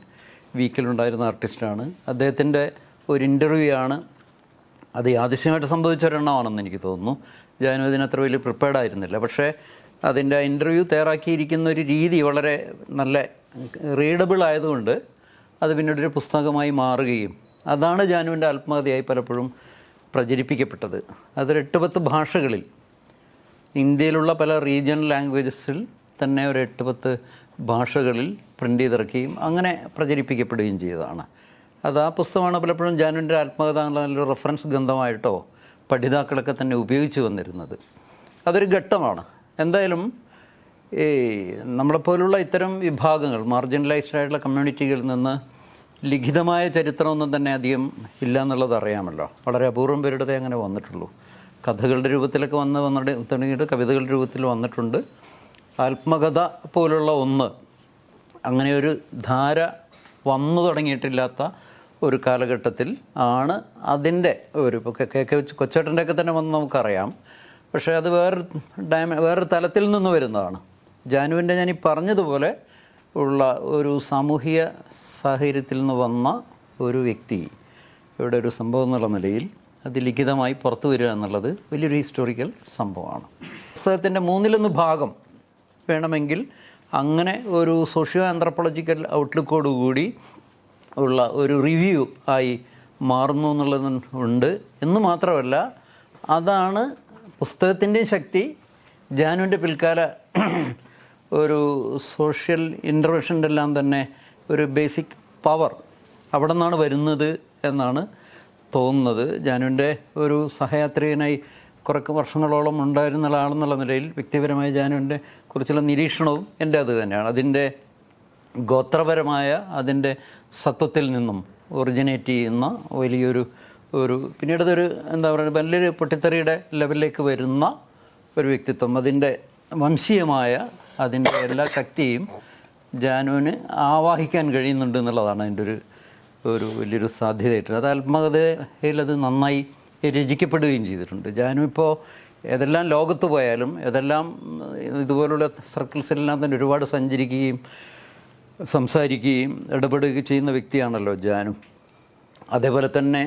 വീക്കിലുണ്ടായിരുന്ന ആർട്ടിസ്റ്റാണ്. അദ്ദേഹത്തിൻ്റെ ഒരു ഇൻ്റർവ്യൂ ആണ്. അത് യാദൃശ്യമായിട്ട് സംഭവിച്ച ഒരെണ്ണമാണെന്ന് എനിക്ക് തോന്നുന്നു. ജാനു ഇതിനത്ര വലിയ പ്രിപ്പയർഡ് ആയിരുന്നില്ല. പക്ഷേ അതിൻ്റെ ഇൻ്റർവ്യൂ തയ്യാറാക്കിയിരിക്കുന്ന ഒരു രീതി വളരെ നല്ല റീഡബിൾ ആയതുകൊണ്ട് അത് പിന്നീടൊരു പുസ്തകമായി മാറുകയും അതാണ് ജാനുവിൻ്റെ ആത്മകഥയായി പലപ്പോഴും പ്രചരിപ്പിക്കപ്പെട്ടത്. അതൊരു 8-10 ഭാഷകളിൽ, ഇന്ത്യയിലുള്ള പല റീജിയണൽ ലാംഗ്വേജസിൽ തന്നെ ഒരു 8-10 ഭാഷകളിൽ പ്രിൻ്റ് ചെയ്തിറക്കുകയും അങ്ങനെ പ്രചരിപ്പിക്കപ്പെടുകയും ചെയ്തതാണ്. അത് ആ പുസ്തകമാണ് പലപ്പോഴും ജാനുവിൻ്റെ ആത്മകഥ എന്നുള്ള റെഫറൻസ് ഗ്രന്ഥമായിട്ടോ പഠിതാക്കളൊക്കെ തന്നെ ഉപയോഗിച്ച് വന്നിരുന്നത്. അതൊരു ഘട്ടമാണ്. എന്തായാലും ഈ നമ്മളെപ്പോലുള്ള ഇത്തരം വിഭാഗങ്ങൾ, മാർജിനലൈസ്ഡ് ആയിട്ടുള്ള കമ്മ്യൂണിറ്റികളിൽ നിന്ന് ലിഖിതമായ ചരിത്രമൊന്നും തന്നെ അധികം ഇല്ല എന്നുള്ളത് അറിയാമല്ലോ. വളരെ അപൂർവം പേരുടെ അങ്ങനെ വന്നിട്ടുള്ളൂ. കഥകളുടെ രൂപത്തിലൊക്കെ തുടങ്ങിയിട്ട് കവിതകളുടെ രൂപത്തിൽ വന്നിട്ടുണ്ട്. ആത്മകഥ പോലുള്ള ഒന്ന് അങ്ങനെ ഒരു ധാര വന്നു തുടങ്ങിയിട്ടില്ലാത്ത ഒരു കാലഘട്ടത്തിൽ ആണ് അതിൻ്റെ ഒരു കൊച്ചേട്ടൻ്റെയൊക്കെ തന്നെ വന്ന് നമുക്കറിയാം. പക്ഷേ അത് വേറൊരു തലത്തിൽ നിന്ന് വരുന്നതാണ്. ജാനുവിൻ്റെ ഞാൻ ഈ പറഞ്ഞതുപോലെ ഉള്ള ഒരു സാമൂഹിക സാഹചര്യത്തിൽ നിന്ന് വന്ന ഒരു വ്യക്തി ഇവിടെ ഒരു സംഭവം എന്നുള്ള നിലയിൽ അത് ലിഖിതമായി പുറത്തു വരിക എന്നുള്ളത് വലിയൊരു ഹിസ്റ്റോറിക്കൽ സംഭവമാണ്. പുസ്തകത്തിൻ്റെ 1/3 ഭാഗം വേണമെങ്കിൽ അങ്ങനെ ഒരു സോഷ്യോ ആന്ത്രോപോളജിക്കൽ ഔട്ട്ലുക്കോടുകൂടി ഉള്ള ഒരു റിവ്യൂ ആയി മാറുന്നു എന്നുള്ളത് ഉണ്ട് എന്ന് മാത്രമല്ല, അതാണ് പുസ്തകത്തിൻ്റെയും ശക്തി. ജാനുവിൻ്റെ പിൽക്കാല ഒരു സോഷ്യൽ ഇൻ്റർവെൻഷൻ്റെ എല്ലാം തന്നെ ഒരു ബേസിക് പവർ അവിടെ നിന്നാണ് വരുന്നത് എന്നാണ് തോന്നുന്നത്. ജാനുവിൻ്റെ ഒരു സഹയാത്രികനായി കുറേ വർഷങ്ങളോളം ഉണ്ടായിരുന്ന ആളെന്നുള്ള നിലയിൽ വ്യക്തിപരമായ ജാനുവിൻ്റെ കുറിച്ചുള്ള നിരീക്ഷണവും എൻ്റെ അത് തന്നെയാണ്. അതിൻ്റെ ഗോത്രപരമായ അതിൻ്റെ സത്വത്തിൽ നിന്നും ഒറിജിനേറ്റ് ചെയ്യുന്ന വലിയൊരു പിന്നീടതൊരു എന്താ പറയുക വലിയൊരു പൊട്ടിത്തെറിയുടെ ലെവലിലേക്ക് വരുന്ന ഒരു വ്യക്തിത്വം, അതിൻ്റെ വംശീയമായ അതിൻ്റെ എല്ലാ ശക്തിയും ജാനുവിന് ആവാഹിക്കാൻ കഴിയുന്നുണ്ട് എന്നുള്ളതാണ് അതിൻ്റെ ഒരു വലിയൊരു സാധ്യതയായിട്ട്. അത് ആത്മകഥയിൽ അത് നന്നായി രചിക്കപ്പെടുകയും ചെയ്തിട്ടുണ്ട്. ജാനു ഇപ്പോൾ ഏതെല്ലാം ലോകത്ത് പോയാലും ഏതെല്ലാം ഇതുപോലുള്ള സർക്കിൾസിലെല്ലാം തന്നെ ഒരുപാട് സഞ്ചരിക്കുകയും സംസാരിക്കുകയും ഇടപെടുകയും ചെയ്യുന്ന വ്യക്തിയാണല്ലോ ജാനു. അതേപോലെ തന്നെ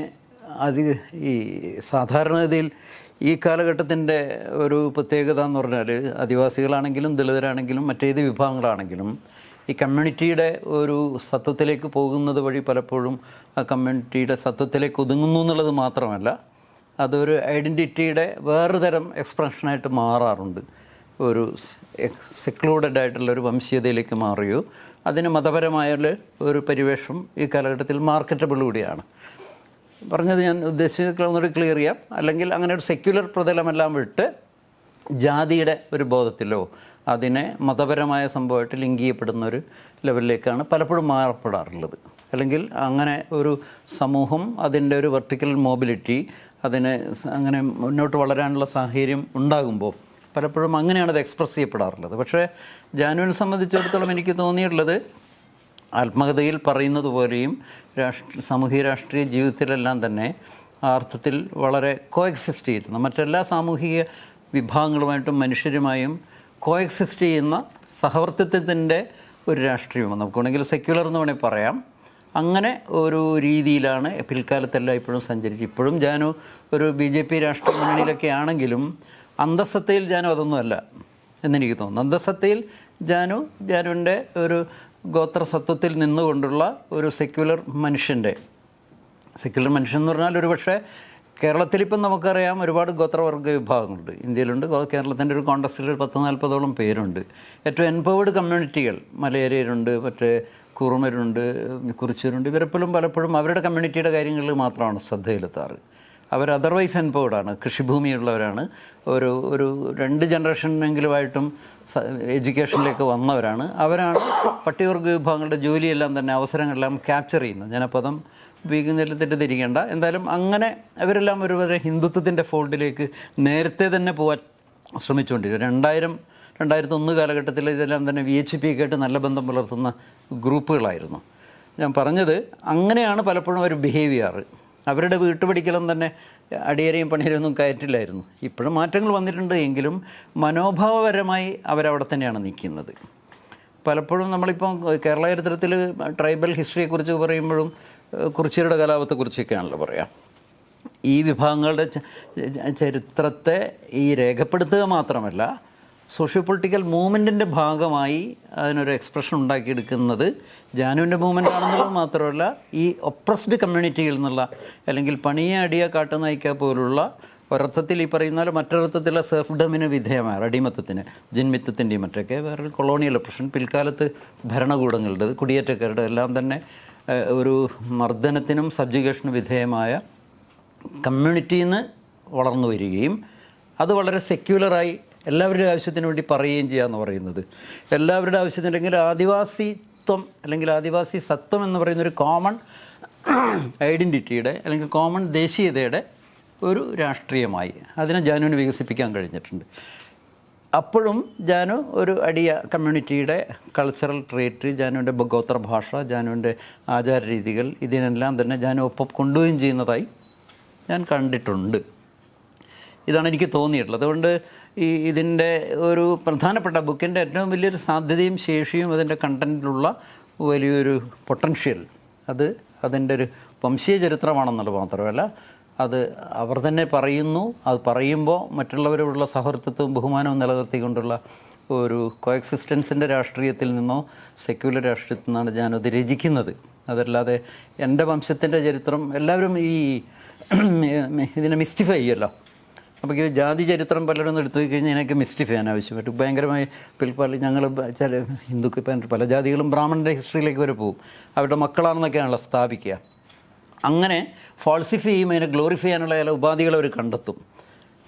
ഈ സാധാരണഗതിയിൽ ഈ കാലഘട്ടത്തിൻ്റെ ഒരു പ്രത്യേകത എന്ന് പറഞ്ഞാൽ ആദിവാസികളാണെങ്കിലും ദളിതരാണെങ്കിലും മറ്റേത് വിഭാഗങ്ങളാണെങ്കിലും ഈ കമ്മ്യൂണിറ്റിയുടെ ഒരു സത്വത്തിലേക്ക് പോകുന്നത് വഴി പലപ്പോഴും ആ കമ്മ്യൂണിറ്റിയുടെ സത്വത്തിലേക്ക് ഒതുങ്ങുന്നു എന്നുള്ളത് മാത്രമല്ല, അതൊരു ഐഡൻറ്റിറ്റിയുടെ വേറെ തരം എക്സ്പ്രഷനായിട്ട് മാറാറുണ്ട്. ഒരു സെക്ലൂഡഡ് ആയിട്ടുള്ളൊരു വംശീയതയിലേക്ക് മാറുകയോ അതിന് മതപരമായ ഒരു പരിവേഷം ഈ കാലഘട്ടത്തിൽ മാർക്കറ്റബിൾ കൂടിയാണ്. പറഞ്ഞത് ഞാൻ ഉദ്ദേശിച്ചത് ഒന്നുകൂടി ക്ലിയർ ചെയ്യാം. അല്ലെങ്കിൽ അങ്ങനെ ഒരു സെക്യുലർ പ്രതലമെല്ലാം വിട്ട് ജാതിയുടെ ഒരു ബോധത്തിലോ അതിനെ മതപരമായ സംഭവമായിട്ട് ലിങ്ക് ചെയ്യപ്പെടുന്ന ഒരു ലെവലിലേക്കാണ് പലപ്പോഴും മാറപ്പെടാറുള്ളത്. അല്ലെങ്കിൽ അങ്ങനെ ഒരു സമൂഹം അതിൻ്റെ ഒരു വെർട്ടിക്കൽ മൊബിലിറ്റി അതിനെ അങ്ങനെ മുന്നോട്ട് വളരാനുള്ള സാഹചര്യം ഉണ്ടാകുമ്പോൾ പലപ്പോഴും അങ്ങനെയാണ് അത് എക്സ്പ്രസ് ചെയ്യപ്പെടാറുള്ളത്. പക്ഷേ ജാനുവിനെ സംബന്ധിച്ചിടത്തോളം എനിക്ക് തോന്നിയിട്ടുള്ളത് ആത്മകഥയിൽ പറയുന്നത് പോലെയും സാമൂഹിക രാഷ്ട്രീയ ജീവിതത്തിലെല്ലാം തന്നെ ആ അർത്ഥത്തിൽ വളരെ കോഎക്സിസ്റ്റ് ചെയ്യുന്ന മറ്റെല്ലാ സാമൂഹിക വിഭാഗങ്ങളുമായിട്ടും മനുഷ്യരുമായും കോഎക്സിസ്റ്റ് ചെയ്യുന്ന സഹവർത്തിത്വത്തിൻ്റെ ഒരു രാഷ്ട്രീയമാണ്. നമുക്ക് വേണമെങ്കിൽ സെക്യുലർ എന്ന് വേണമെങ്കിൽ പറയാം. അങ്ങനെ ഒരു രീതിയിലാണ് പിൽക്കാലത്തെല്ലാം ഇപ്പോഴും സഞ്ചരിച്ച് ഇപ്പോഴും ജാനു ഒരു BJP രാഷ്ട്രീയ മുന്നണിയിലൊക്കെ ആണെങ്കിലും അന്തസ്സത്തയിൽ ജാനു അതൊന്നുമല്ല എന്നെനിക്ക് തോന്നുന്നു. അന്തസ്സത്തയിൽ ജാനുവിൻ്റെ ഒരു ഗോത്രസത്വത്തിൽ നിന്നുകൊണ്ടുള്ള ഒരു സെക്യുലർ മനുഷ്യൻ എന്ന് പറഞ്ഞാൽ ഒരു പക്ഷേ കേരളത്തിലിപ്പം നമുക്കറിയാം ഒരുപാട് ഗോത്രവർഗ വിഭാഗങ്ങളുണ്ട്, ഇന്ത്യയിലുണ്ട്. കേരളത്തിൻ്റെ ഒരു കോൺടസ്റ്റിൽ 10-40ഓളം പേരുണ്ട്. ഏറ്റവും എൻപവേർഡ് കമ്മ്യൂണിറ്റികൾ മലയേരിയരുണ്ട്, മറ്റേ കുറുമരുണ്ട്, കുറിച്യരുണ്ട്. ഇവരെപ്പോഴും പലപ്പോഴും അവരുടെ കമ്മ്യൂണിറ്റിയുടെ കാര്യങ്ങളിൽ മാത്രമാണ് ശ്രദ്ധയിലെത്താറ്. അവർ അതർവൈസ് എൻപവേർഡാണ്, കൃഷിഭൂമിയുള്ളവരാണ്, ഒരു 2 ജനറേഷനെങ്കിലുമായിട്ടും എഡ്യൂക്കേഷനിലേക്ക് വന്നവരാണ്. അവരാണ് പട്ടികവർഗ വിഭാഗങ്ങളുടെ ജോലിയെല്ലാം തന്നെ അവസരങ്ങളെല്ലാം ക്യാപ്ചർ ചെയ്യുന്നത്. ഞാൻ ആ പദം ഉപയോഗിക്കുന്നതിൽ തെറ്റിദ്ധരിക്കേണ്ട. എന്തായാലും അങ്ങനെ അവരെല്ലാം ഒരു ഹിന്ദുത്വത്തിൻ്റെ ഫോൾഡിലേക്ക് നേരത്തെ തന്നെ പോകാൻ ശ്രമിച്ചുകൊണ്ടിരിക്കും. 2001 കാലഘട്ടത്തിൽ ഇതെല്ലാം തന്നെ VHP ഒക്കെ ആയിട്ട് നല്ല ബന്ധം പുലർത്തുന്ന ഗ്രൂപ്പുകളായിരുന്നു. ഞാൻ പറഞ്ഞത് അങ്ങനെയാണ് പലപ്പോഴും അവർ ബിഹേവ് ചെയ്യാറ്. അവരുടെ വീട്ടുപടിക്കലും തന്നെ അടിയരെയും പണിയരെയൊന്നും കയറ്റില്ലായിരുന്നു. ഇപ്പോഴും മാറ്റങ്ങൾ വന്നിട്ടുണ്ട് എങ്കിലും മനോഭാവപരമായി അവരവിടെ തന്നെയാണ് നിൽക്കുന്നത്. പലപ്പോഴും നമ്മളിപ്പം കേരള ചരിത്രത്തിൽ ട്രൈബൽ ഹിസ്റ്ററിയെക്കുറിച്ച് പറയുമ്പോഴും കുറിച്യരുടെ കലാപത്തെക്കുറിച്ചൊക്കെയാണല്ലോ പറയാം. ഈ വിഭാഗങ്ങളുടെ ചരിത്രത്തെ രേഖപ്പെടുത്തുക മാത്രമല്ല സോഷ്യോ പൊളിറ്റിക്കൽ മൂവ്മെൻറ്റിൻ്റെ ഭാഗമായി അതിനൊരു എക്സ്പ്രഷൻ ഉണ്ടാക്കിയെടുക്കുന്നത് ജാനുവിൻ്റെ മൂവ്മെൻ്റ് ആണെന്നുള്ളത് മാത്രമല്ല ഈ ഒപ്രസ്ഡ് കമ്മ്യൂണിറ്റിയിൽ നിന്നുള്ള അല്ലെങ്കിൽ പണിയെ അടിയ കാട്ടുനയിക്ക പോലുള്ള ഒരർത്ഥത്തിൽ ഈ പറയുന്ന മറ്റൊരർത്ഥത്തിലുള്ള സെർഫ്ഡമിന് വിധേയമായ അടിമത്തത്തിന് ജിന്മിത്തത്തിൻ്റെയും മറ്റൊക്കെ വേറൊരു കൊളോണിയൽ ഒപ്രഷൻ പിൽക്കാലത്ത് ഭരണകൂടങ്ങളുടെ കുടിയേറ്റക്കാരുടെ എല്ലാം തന്നെ ഒരു മർദ്ദനത്തിനും സബ്ജുഗേഷനും വിധേയമായ കമ്മ്യൂണിറ്റിയിൽ നിന്ന് വളർന്നു വരികയും അത് വളരെ സെക്യുലറായി എല്ലാവരുടെ ആവശ്യത്തിന് വേണ്ടി പറയുകയും ചെയ്യുക എന്ന് പറയുന്നത് എല്ലാവരുടെ ആവശ്യത്തിനെങ്കിൽ ആദിവാസിത്വം അല്ലെങ്കിൽ ആദിവാസി സത്വം എന്ന് പറയുന്നൊരു കോമൺ ഐഡൻറ്റിറ്റിയുടെ അല്ലെങ്കിൽ കോമൺ ദേശീയതയുടെ ഒരു രാഷ്ട്രീയമായി അതിനെ ജാനുവിന് വികസിപ്പിക്കാൻ കഴിഞ്ഞിട്ടുണ്ട്. അപ്പോഴും ജാനു ഒരു അടിയ കമ്മ്യൂണിറ്റിയുടെ കൾച്ചറൽ ട്രേറ്റ്, ജാനുവിൻ്റെ ഗോത്ര ഭാഷ, ജാനുവിൻ്റെ ആചാര രീതികൾ ഇതിനെല്ലാം തന്നെ ജാനു ഒപ്പം കൊണ്ടുപോവുകയും ചെയ്യുന്നതായി ഞാൻ കണ്ടിട്ടുണ്ട്. ഇതാണ് എനിക്ക് തോന്നിയിട്ടുള്ളത്. അതുകൊണ്ട് ഇതിൻ്റെ ഒരു പ്രധാനപ്പെട്ട ബുക്കിൻ്റെ ഏറ്റവും വലിയൊരു സാധ്യതയും ശേഷിയും അതിൻ്റെ കണ്ടൻറ്റിലുള്ള വലിയൊരു പൊട്ടൻഷ്യൽ അതിൻ്റെ ഒരു വംശീയ ചരിത്രമാണെന്നുള്ളത് മാത്രമല്ല അത് അവർ തന്നെ പറയുന്നു. അത് പറയുമ്പോൾ മറ്റുള്ളവരോടുള്ള സൗഹൃദത്വവും ബഹുമാനവും നിലനിർത്തിക്കൊണ്ടുള്ള ഒരു കോഎക്സിസ്റ്റൻസിൻ്റെ രാഷ്ട്രീയത്തിൽ നിന്നോ സെക്യുലർ രാഷ്ട്രീയത്തിൽ നിന്നാണ് ഞാനത് രചിക്കുന്നത്. അതല്ലാതെ എൻ്റെ വംശത്തിൻ്റെ ചരിത്രം എല്ലാവരും ഇതിനെ മിസ്റ്റിഫൈ ചെയ്യല്ലോ. അപ്പോൾ ഈ ജാതി ചരിത്രം പലരും എടുത്തു കഴിഞ്ഞാൽ എനിക്ക് മിസ്റ്റിഫൈ ചെയ്യാൻ ആവശ്യമായിട്ട് ഭയങ്കരമായി പിൽക്കാലം ഞങ്ങൾ ചില ഹിന്ദുക്കൾ പല ജാതികളും ബ്രാഹ്മണൻ്റെ ഹിസ്റ്ററിയിലേക്ക് വരെ പോകും. അവരുടെ മക്കളാണെന്നൊക്കെയാണല്ലോ സ്ഥാപിക്കുക. അങ്ങനെ ഫോൾസിഫൈ ചെയ്യുമ്പോൾ അതിനെ ഗ്ലോറിഫൈ ചെയ്യാനുള്ള ചില ഉപാധികൾ അവർ കണ്ടെത്തും.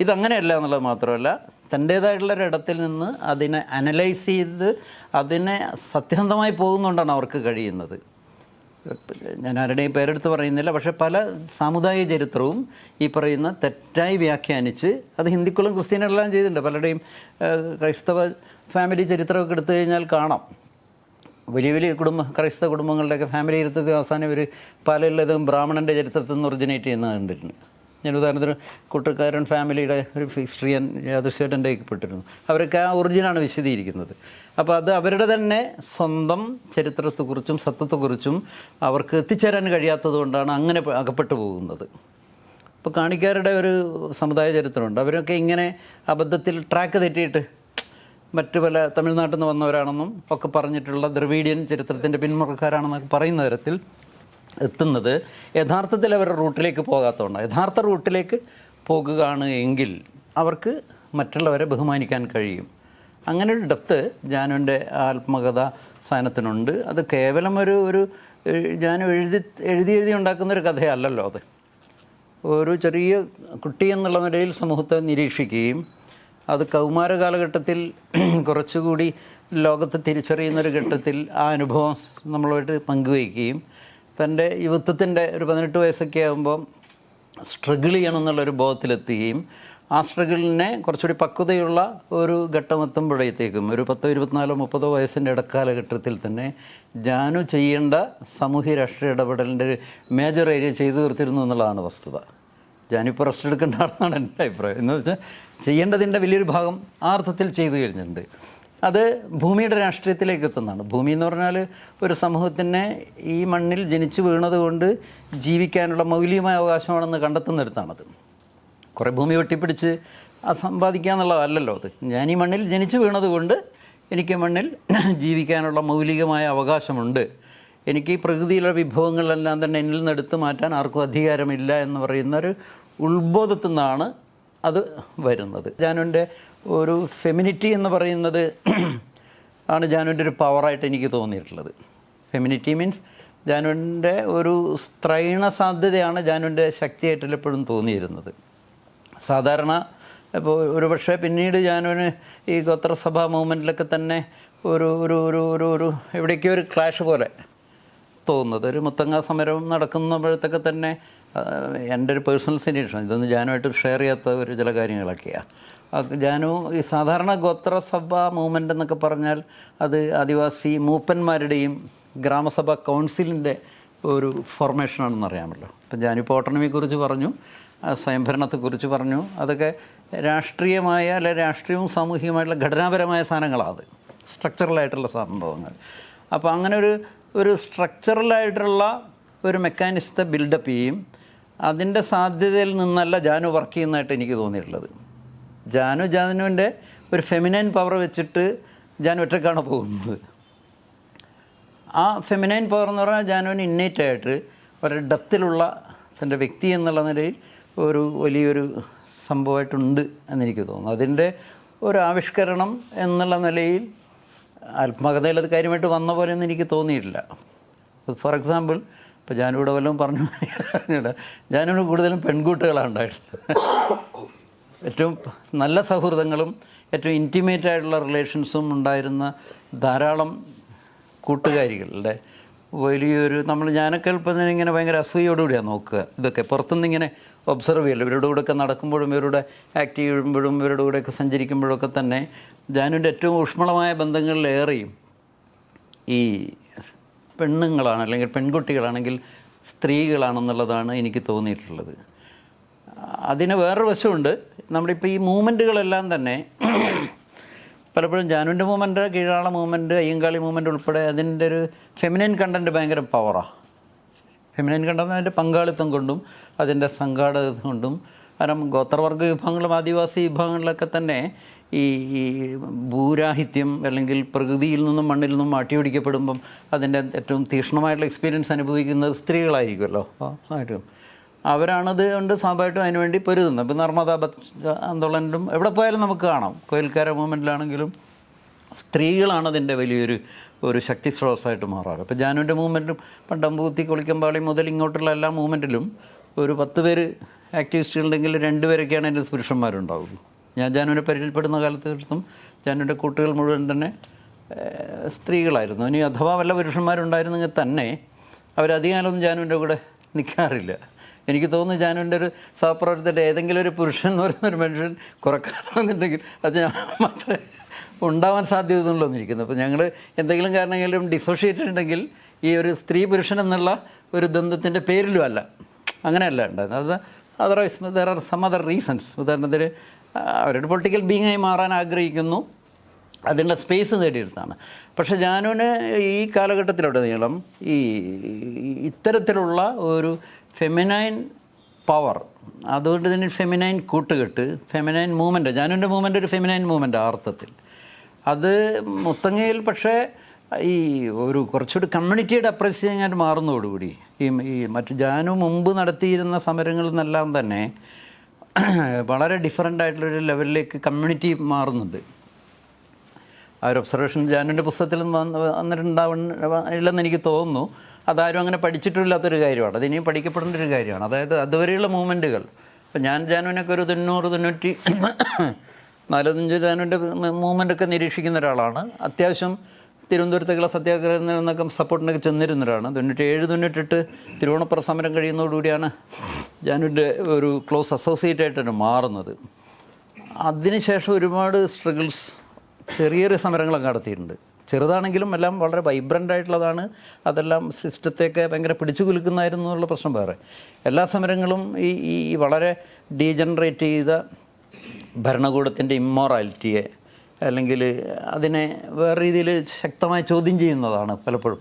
ഇതങ്ങനെയല്ല എന്നുള്ളത് മാത്രമല്ല, തൻ്റേതായിട്ടുള്ളൊരിടത്തിൽ നിന്ന് അതിനെ അനലൈസ് ചെയ്ത് അതിനെ സത്യസന്ധമായി പോകുന്നുകൊണ്ടാണ് അവർക്ക് കഴിയുന്നത്. ഞാൻ ആരുടെയും പേരെടുത്ത് പറയുന്നില്ല, പക്ഷേ പല സാമുദായിക ചരിത്രവും ഈ പറയുന്ന തെറ്റായി വ്യാഖ്യാനിച്ച് അത് ഹിന്ദുക്കളും ക്രിസ്ത്യാനികളെല്ലാം ചെയ്തിട്ടുണ്ട്. പലരുടെയും ക്രൈസ്തവ ഫാമിലി ചരിത്രമൊക്കെ എടുത്തു കഴിഞ്ഞാൽ കാണാം. വലിയ വലിയ ക്രൈസ്തവ കുടുംബങ്ങളുടെയൊക്കെ ഫാമിലി ചരിത്രത്തിൽ അവസാനം ഒരു പലരുള്ളതും ബ്രാഹ്മണൻ്റെ ചരിത്രത്തിൽ നിന്ന് ഒറിജിനേറ്റ് ചെയ്യുന്നത് കണ്ടിട്ടുണ്ട്. ഞാൻ ഉദാഹരണത്തിന് കൂട്ടുകാരൻ ഫാമിലിയുടെ ഒരു ഹിസ്റ്ററി ഞാൻ യാദൃശ്യമായിട്ട് പെട്ടിരുന്നു. അവരൊക്കെ ആ ഒറിജിനാണ് വിശദീകരിക്കുന്നത്. അപ്പോൾ അത് അവരുടെ തന്നെ സ്വന്തം ചരിത്രത്തെക്കുറിച്ചും സത്യത്തെക്കുറിച്ചും അവർക്ക് എത്തിച്ചേരാൻ കഴിയാത്തത് കൊണ്ടാണ് അങ്ങനെ അകപ്പെട്ടു പോകുന്നത്. ഇപ്പോൾ കാണിക്കാരുടെ ഒരു സമുദായ ചരിത്രമുണ്ട്. അവരൊക്കെ ഇങ്ങനെ അബദ്ധത്തിൽ ട്രാക്ക് തെറ്റിയിട്ട് മറ്റു പല തമിഴ്നാട്ടിൽ നിന്ന് വന്നവരാണെന്നും ഒക്കെ പറഞ്ഞിട്ടുള്ള ദ്രവീഡിയൻ ചരിത്രത്തിൻ്റെ പിന്മുറക്കാരാണെന്നൊക്കെ പറയുന്ന തരത്തിൽ എത്തുന്നത് യഥാർത്ഥത്തിൽ അവരുടെ റൂട്ടിലേക്ക് പോകാത്തതുകൊണ്ട്. യഥാർത്ഥ റൂട്ടിലേക്ക് പോകുകയാണ് എങ്കിൽ അവർക്ക് മറ്റുള്ളവരെ ബഹുമാനിക്കാൻ കഴിയും. അങ്ങനെ ഒരു ഡെപ്ത് ജാനുവിൻ്റെ ആത്മകഥ സാധനത്തിനുണ്ട്. അത് കേവലം ഒരു ജാനു എഴുതി ഉണ്ടാക്കുന്നൊരു കഥയല്ലല്ലോ അത്. ഒരു ചെറിയ കുട്ടി എന്നുള്ള നിലയിൽ സമൂഹത്തെ നിരീക്ഷിക്കുകയും അത് കൗമാര കാലഘട്ടത്തിൽ കുറച്ചുകൂടി ലോകത്തെ തിരിച്ചറിയുന്നൊരു ഘട്ടത്തിൽ ആ അനുഭവം നമ്മളുമായിട്ട് പങ്കുവയ്ക്കുകയും തൻ്റെ യുവത്വത്തിൻ്റെ ഒരു 18 വയസ്സൊക്കെ ആകുമ്പോൾ സ്ട്രഗിൾ ചെയ്യണമെന്നുള്ളൊരു ബോധത്തിലെത്തുകയും ആ സ്ട്രഗിളിനെ കുറച്ചുകൂടി പക്വതയുള്ള ഒരു ഘട്ടം എത്തുമ്പോഴത്തേക്കും ഒരു 10, 24, 30 വയസ്സിൻ്റെ ഇടക്കാലഘട്ടത്തിൽ തന്നെ ജാനു ചെയ്യേണ്ട സാമൂഹ്യ രാഷ്ട്രീയ ഇടപെടലിൻ്റെ ഒരു മേജർ ഏരിയ ചെയ്തു തീർത്തിരുന്നു എന്നുള്ളതാണ് വസ്തുത. ജാനിപ്പോൾ റെസ്റ്റ് എടുക്കേണ്ട ആണെന്നാണ് എൻ്റെ അഭിപ്രായം. എന്ന് വെച്ചാൽ ചെയ്യേണ്ടതിൻ്റെ വലിയൊരു ഭാഗം ആ അർത്ഥത്തിൽ ചെയ്തു കഴിഞ്ഞിട്ടുണ്ട്. അത് ഭൂമിയുടെ രാഷ്ട്രീയത്തിലേക്ക് എത്തുന്നതാണ്. ഭൂമി എന്ന് പറഞ്ഞാൽ ഒരു സമൂഹത്തിനെ ഈ മണ്ണിൽ ജനിച്ചു വീണത് കൊണ്ട് ജീവിക്കാനുള്ള മൗലികമായ അവകാശമാണെന്ന് കണ്ടെത്തുന്നിടത്താണത്. കുറേ ഭൂമി വെട്ടിപ്പിടിച്ച് സമ്പാദിക്കുക എന്നുള്ളതല്ലല്ലോ അത്. ഞാൻ ഈ മണ്ണിൽ ജനിച്ചു വീണത് കൊണ്ട് എനിക്ക് മണ്ണിൽ ജീവിക്കാനുള്ള മൗലികമായ അവകാശമുണ്ട്. എനിക്ക് ഈ പ്രകൃതിയിലുള്ള വിഭവങ്ങളെല്ലാം തന്നെ എന്നിൽ നിന്ന് എടുത്തു മാറ്റാൻ ആർക്കും അധികാരമില്ല എന്ന് പറയുന്നൊരു ഉത്ബോധത്തിൽ നിന്നാണ് അത് വരുന്നത്. ജാനുവിൻ്റെ ഒരു ഫെമിനിറ്റി എന്ന് പറയുന്നത് ആണ് ജാനുവിൻ്റെ ഒരു പവറായിട്ട് എനിക്ക് തോന്നിയിട്ടുള്ളത്. ഫെമിനിറ്റി മീൻസ് ജാനുവിൻ്റെ ഒരു സ്ത്രൈണ സാധ്യതയാണ് ജാനുവിൻ്റെ ശക്തിയായിട്ട് എപ്പോഴും തോന്നിയിരുന്നത്. സാധാരണ ഇപ്പോൾ ഒരുപക്ഷെ പിന്നീട് ജാനുവിന് ഈ ഗോത്രസഭാ മൂവ്മെൻറ്റിലൊക്കെ തന്നെ ഒരു ഒരു ഒരു ഒരു ഒരു എവിടേക്കോ ഒരു ക്ലാഷ് പോലെ തോന്നുന്നത്. ഒരു മുത്തങ്ങ സമരം നടക്കുന്നപ്പോഴത്തൊക്കെ തന്നെ എൻ്റെ ഒരു പേഴ്സണൽ സിറ്റുവേഷൻ, ഇതൊന്നും ജാനുമായിട്ട് ഷെയർ ചെയ്യാത്ത ഒരു ചില കാര്യങ്ങളൊക്കെയാണ്. ജാനു ഈ സാധാരണ ഗോത്രസഭാ മൂവ്മെൻ്റ് എന്നൊക്കെ പറഞ്ഞാൽ അത് ആദിവാസി മൂപ്പന്മാരുടെയും ഗ്രാമസഭാ കൗൺസിലിൻ്റെ ഒരു ഫോർമേഷനാണെന്ന് അറിയാമല്ലോ. ഇപ്പം ജാനിപ്പോൾ ഓട്ടോണമിയെക്കുറിച്ച് പറഞ്ഞു, സ്വയംഭരണത്തെക്കുറിച്ച് പറഞ്ഞു. അതൊക്കെ രാഷ്ട്രീയമായ അല്ലെ രാഷ്ട്രീയവും സാമൂഹികമായിട്ടുള്ള ഘടനാപരമായ സാധനങ്ങളാണ്. അത് സ്ട്രക്ചറലായിട്ടുള്ള സംഭവങ്ങൾ. അപ്പോൾ അങ്ങനെ ഒരു സ്ട്രക്ചറലായിട്ടുള്ള ഒരു മെക്കാനിസത്തെ ബിൽഡപ്പ് ചെയ്യും. അതിൻ്റെ സാധ്യതയിൽ നിന്നല്ല ജാനു വർക്ക് ചെയ്യുന്നതായിട്ട് എനിക്ക് തോന്നിയിട്ടുള്ളത്. ജാനുവിൻ്റെ ഒരു ഫെമിനൈൻ പവർ വെച്ചിട്ട് ജാനു ഒറ്റക്കാണ് പോകുന്നത്. ആ ഫെമിനൈൻ പവർ എന്ന് പറഞ്ഞാൽ ജാനുവിന് ഇന്നേറ്റായിട്ട് ഒരു ഡെപ്തിലുള്ള തൻ്റെ വ്യക്തി എന്നുള്ള നിലയിൽ ഒരു വലിയൊരു സംഭവമായിട്ടുണ്ട് എന്നെനിക്ക് തോന്നുന്നു. അതിൻ്റെ ഒരു ആവിഷ്കരണം എന്നുള്ള നിലയിൽ ആത്മകഥയിൽ അത് കാര്യമായിട്ട് വന്ന പോലെയൊന്നും എനിക്ക് തോന്നിയിട്ടില്ല. ഫോർ എക്സാമ്പിൾ, ഇപ്പോൾ ജാനുവിടെ വല്ലതും പറഞ്ഞു ജാനുവിന് കൂടുതലും പെൺകുട്ടികളാണ് ഉണ്ടായിട്ടുള്ളത്. ഏറ്റവും നല്ല സൗഹൃദങ്ങളും ഏറ്റവും ഇൻറ്റിമേറ്റ് ആയിട്ടുള്ള റിലേഷൻസും ഉണ്ടായിരുന്ന ധാരാളം കൂട്ടുകാരികളുടെ വലിയൊരു ഞാനൊക്കെ ഇപ്പം ഇങ്ങനെ ഭയങ്കര അസൂയോടുകൂടിയാണ് നോക്കുക. ഇതൊക്കെ പുറത്തുനിന്ന് ഇങ്ങനെ ഒബ്സർവ് ചെയ്യല്ലോ. ഇവരുടെ കൂടെയൊക്കെ നടക്കുമ്പോഴും ഇവരുടെ ആക്ട് ചെയ്യുമ്പോഴും ഇവരുടെ കൂടെയൊക്കെ സഞ്ചരിക്കുമ്പോഴൊക്കെ തന്നെ ജാനുവിൻ്റെ ഏറ്റവും ഊഷ്മളമായ ബന്ധങ്ങളിലേറെയും ഈ പെണ്ണുങ്ങളാണ്, അല്ലെങ്കിൽ പെൺകുട്ടികളാണെങ്കിൽ സ്ത്രീകളാണെന്നുള്ളതാണ് എനിക്ക് തോന്നിയിട്ടുള്ളത്. അതിന് വേറൊരു വശമുണ്ട്. നമ്മളിപ്പോൾ ഈ മൂവ്മെൻറ്റുകളെല്ലാം തന്നെ പലപ്പോഴും ജാനുവിൻ്റെ മൂവ്മെൻറ്റ്, കീഴാള മൂവ്മെൻറ്റ്, അയ്യങ്കാളി മൂവ്മെൻറ്റ് ഉൾപ്പെടെ അതിൻ്റെ ഒരു ഫെമിനൈൻ കണ്ടൻറ്റ് ഭയങ്കര പവറാണ്. ഫെമിനൈൻ കണ്ടൻറ്റ് അതിൻ്റെ പങ്കാളിത്തം കൊണ്ടും അതിൻ്റെ സംഘാടകത കൊണ്ടും. കാരണം ഗോത്രവർഗ വിഭാഗങ്ങളും ആദിവാസി വിഭാഗങ്ങളിലൊക്കെ തന്നെ ഈ ഭൂരാഹിത്യം അല്ലെങ്കിൽ പ്രകൃതിയിൽ നിന്നും മണ്ണിൽ നിന്നും അട്ടിയൊടിക്കപ്പെടുമ്പം അതിൻ്റെ ഏറ്റവും തീക്ഷ്ണമായിട്ടുള്ള എക്സ്പീരിയൻസ് അനുഭവിക്കുന്നത് സ്ത്രീകളായിരിക്കുമല്ലോ. ആയിട്ടും അവരാണത് കൊണ്ട് സ്വാഭാവികമായിട്ടും അതിനുവേണ്ടി പൊരുതുന്നത്. ഇപ്പം നർമ്മദ ആന്തോളനിലും എവിടെ പോയാലും നമുക്ക് കാണാം. കോയിൽക്കാര മൂവ്മെൻറ്റിലാണെങ്കിലും സ്ത്രീകളാണതിൻ്റെ വലിയൊരു ശക്തി സ്രോതസ്സായിട്ട് മാറാറ്. ഇപ്പോൾ ജാനുവിൻ്റെ മൂവ്മെൻറ്റും പണ്ടമ്പൂത്തി കുളിക്കമ്പാളി മുതൽ ഇങ്ങോട്ടുള്ള എല്ലാ മൂവ്മെൻറ്റിലും ഒരു 10 പേര് ആക്ടിവിസ്റ്റുകളുണ്ടെങ്കിൽ 2 പേരൊക്കെയാണ് എൻ്റെ പുരുഷന്മാരുണ്ടാവുള്ളൂ. ഞാൻ ജാനുവിനെ പരിചയപ്പെടുന്ന കാലത്തും ജാനുവിൻ്റെ കുട്ടികൾ മുഴുവൻ തന്നെ സ്ത്രീകളായിരുന്നു. ഇനി അഥവാ വല്ല പുരുഷന്മാരുണ്ടായിരുന്നെങ്കിൽ തന്നെ അവരധികം കാലമൊന്നും ജാനുവിൻ്റെ കൂടെ നിൽക്കാറില്ല. എനിക്ക് തോന്നുന്നു ജാനുവിൻ്റെ ഒരു സഹപ്രവർത്തകരുടെ ഏതെങ്കിലും ഒരു പുരുഷൻ എന്ന് പറയുന്നൊരു മനുഷ്യൻ കുറക്കാണെന്നുണ്ടെങ്കിൽ അത് ഞാൻ മാത്രമേ ഉണ്ടാവാൻ സാധ്യതയുള്ളൂന്നിരിക്കുന്നു. അപ്പോൾ ഞങ്ങൾ എന്തെങ്കിലും കാരണമെങ്കിലും ഡിസോഷിയേറ്റഡ് ഉണ്ടെങ്കിൽ ഈ ഒരു സ്ത്രീ പുരുഷൻ എന്നുള്ള ഒരു ദ്വന്ദ്വത്തിൻ്റെ പേരിലും അല്ല, അങ്ങനെയല്ല ഉണ്ടായിരുന്നത്. അത് otherwise there are some other reasons. ഉദാഹരണത്തിന് അവരുടെ പൊളിറ്റിക്കൽ ബീങ്ങായി മാറാൻ ആഗ്രഹിക്കുന്നു, അതിൻ്റെ സ്പേസ് നേടിയെടുത്താണ്. പക്ഷേ ജാനുവിന് ഈ കാലഘട്ടത്തിലുടനീളം ഈ ഇത്തരത്തിലുള്ള ഒരു ഫെമിനൈൻ പവർ, അതുകൊണ്ട് തന്നെ ഫെമിനൈൻ കൂട്ടുകെട്ട്, ഫെമിനൈൻ മൂവ്മെൻറ്റ്, ജാനുവിൻ്റെ മൂവ്മെൻറ്റ് ഒരു ഫെമിനൈൻ മൂവ്മെൻറ്റ് അർത്ഥത്തിൽ. അത് മുത്തങ്ങയിൽ പക്ഷേ ഈ ഒരു കുറച്ചുകൂടി കമ്മ്യൂണിറ്റിയുടെ അപ്രസിയേഷൻ ആയിട്ട് മാറുന്നതോടുകൂടി ഈ മറ്റു ജാനു മുമ്പ് നടത്തിയിരുന്ന സമരങ്ങളിൽ നിന്നെല്ലാം തന്നെ വളരെ ഡിഫറൻ്റ് ആയിട്ടുള്ളൊരു ലെവലിലേക്ക് കമ്മ്യൂണിറ്റി മാറുന്നുണ്ട്. ആ ഒരു ഒബ്സർവേഷൻ ജാനുവിൻ്റെ പുസ്തകത്തിൽ വന്നിട്ടുണ്ടാവില്ലെന്ന് എനിക്ക് തോന്നുന്നു. അതാരും അങ്ങനെ പഠിച്ചിട്ടില്ലാത്തൊരു കാര്യമാണ്, അതിനിയും പഠിക്കപ്പെടേണ്ട ഒരു കാര്യമാണ്. അതായത് അതുവരെയുള്ള മൂവ്മെൻറ്റുകൾ, ഇപ്പം ഞാൻ ജാനുവിനൊക്കെ ഒരു 90-95 ജാനുവിൻ്റെ മൂവ്മെൻറ്റൊക്കെ നിരീക്ഷിക്കുന്ന ഒരാളാണ്. അത്യാവശ്യം തിരുവനന്തപുരത്തേക്കുള്ള സത്യാഗ്രഹത്തിനൊക്കെ സപ്പോർട്ടിനൊക്കെ ചെന്നിരുന്നൊരാളാണ്. 97-98 തിരുവോണപ്പുറ സമരം കഴിയുന്നതോടുകൂടിയാണ് ജാനുവിൻ്റെ ഒരു ക്ലോസ് അസോസിയേറ്റ് ആയിട്ടാണ് മാറുന്നത്. അതിനുശേഷം ഒരുപാട് സ്ട്രഗിൾസ്, ചെറിയ ചെറിയ സമരങ്ങളൊക്കെ നടത്തിയിട്ടുണ്ട്. ചെറുതാണെങ്കിലും എല്ലാം വളരെ വൈബ്രൻ്റ് ആയിട്ടുള്ളതാണ്. അതെല്ലാം സിസ്റ്റത്തെയൊക്കെ ഭയങ്കര പിടിച്ചു കുലുക്കുന്നതായിരുന്നു എന്നുള്ള പ്രശ്നം വേറെ. എല്ലാ സമരങ്ങളും ഈ വളരെ ഡീജനറേറ്റ് ചെയ്ത ഭരണകൂടത്തിൻ്റെ ഇമ്മോറാലിറ്റിയെ അല്ലെങ്കിൽ അതിനെ വേറെ രീതിയിൽ ശക്തമായി ചോദ്യം ചെയ്യുന്നതാണ് പലപ്പോഴും.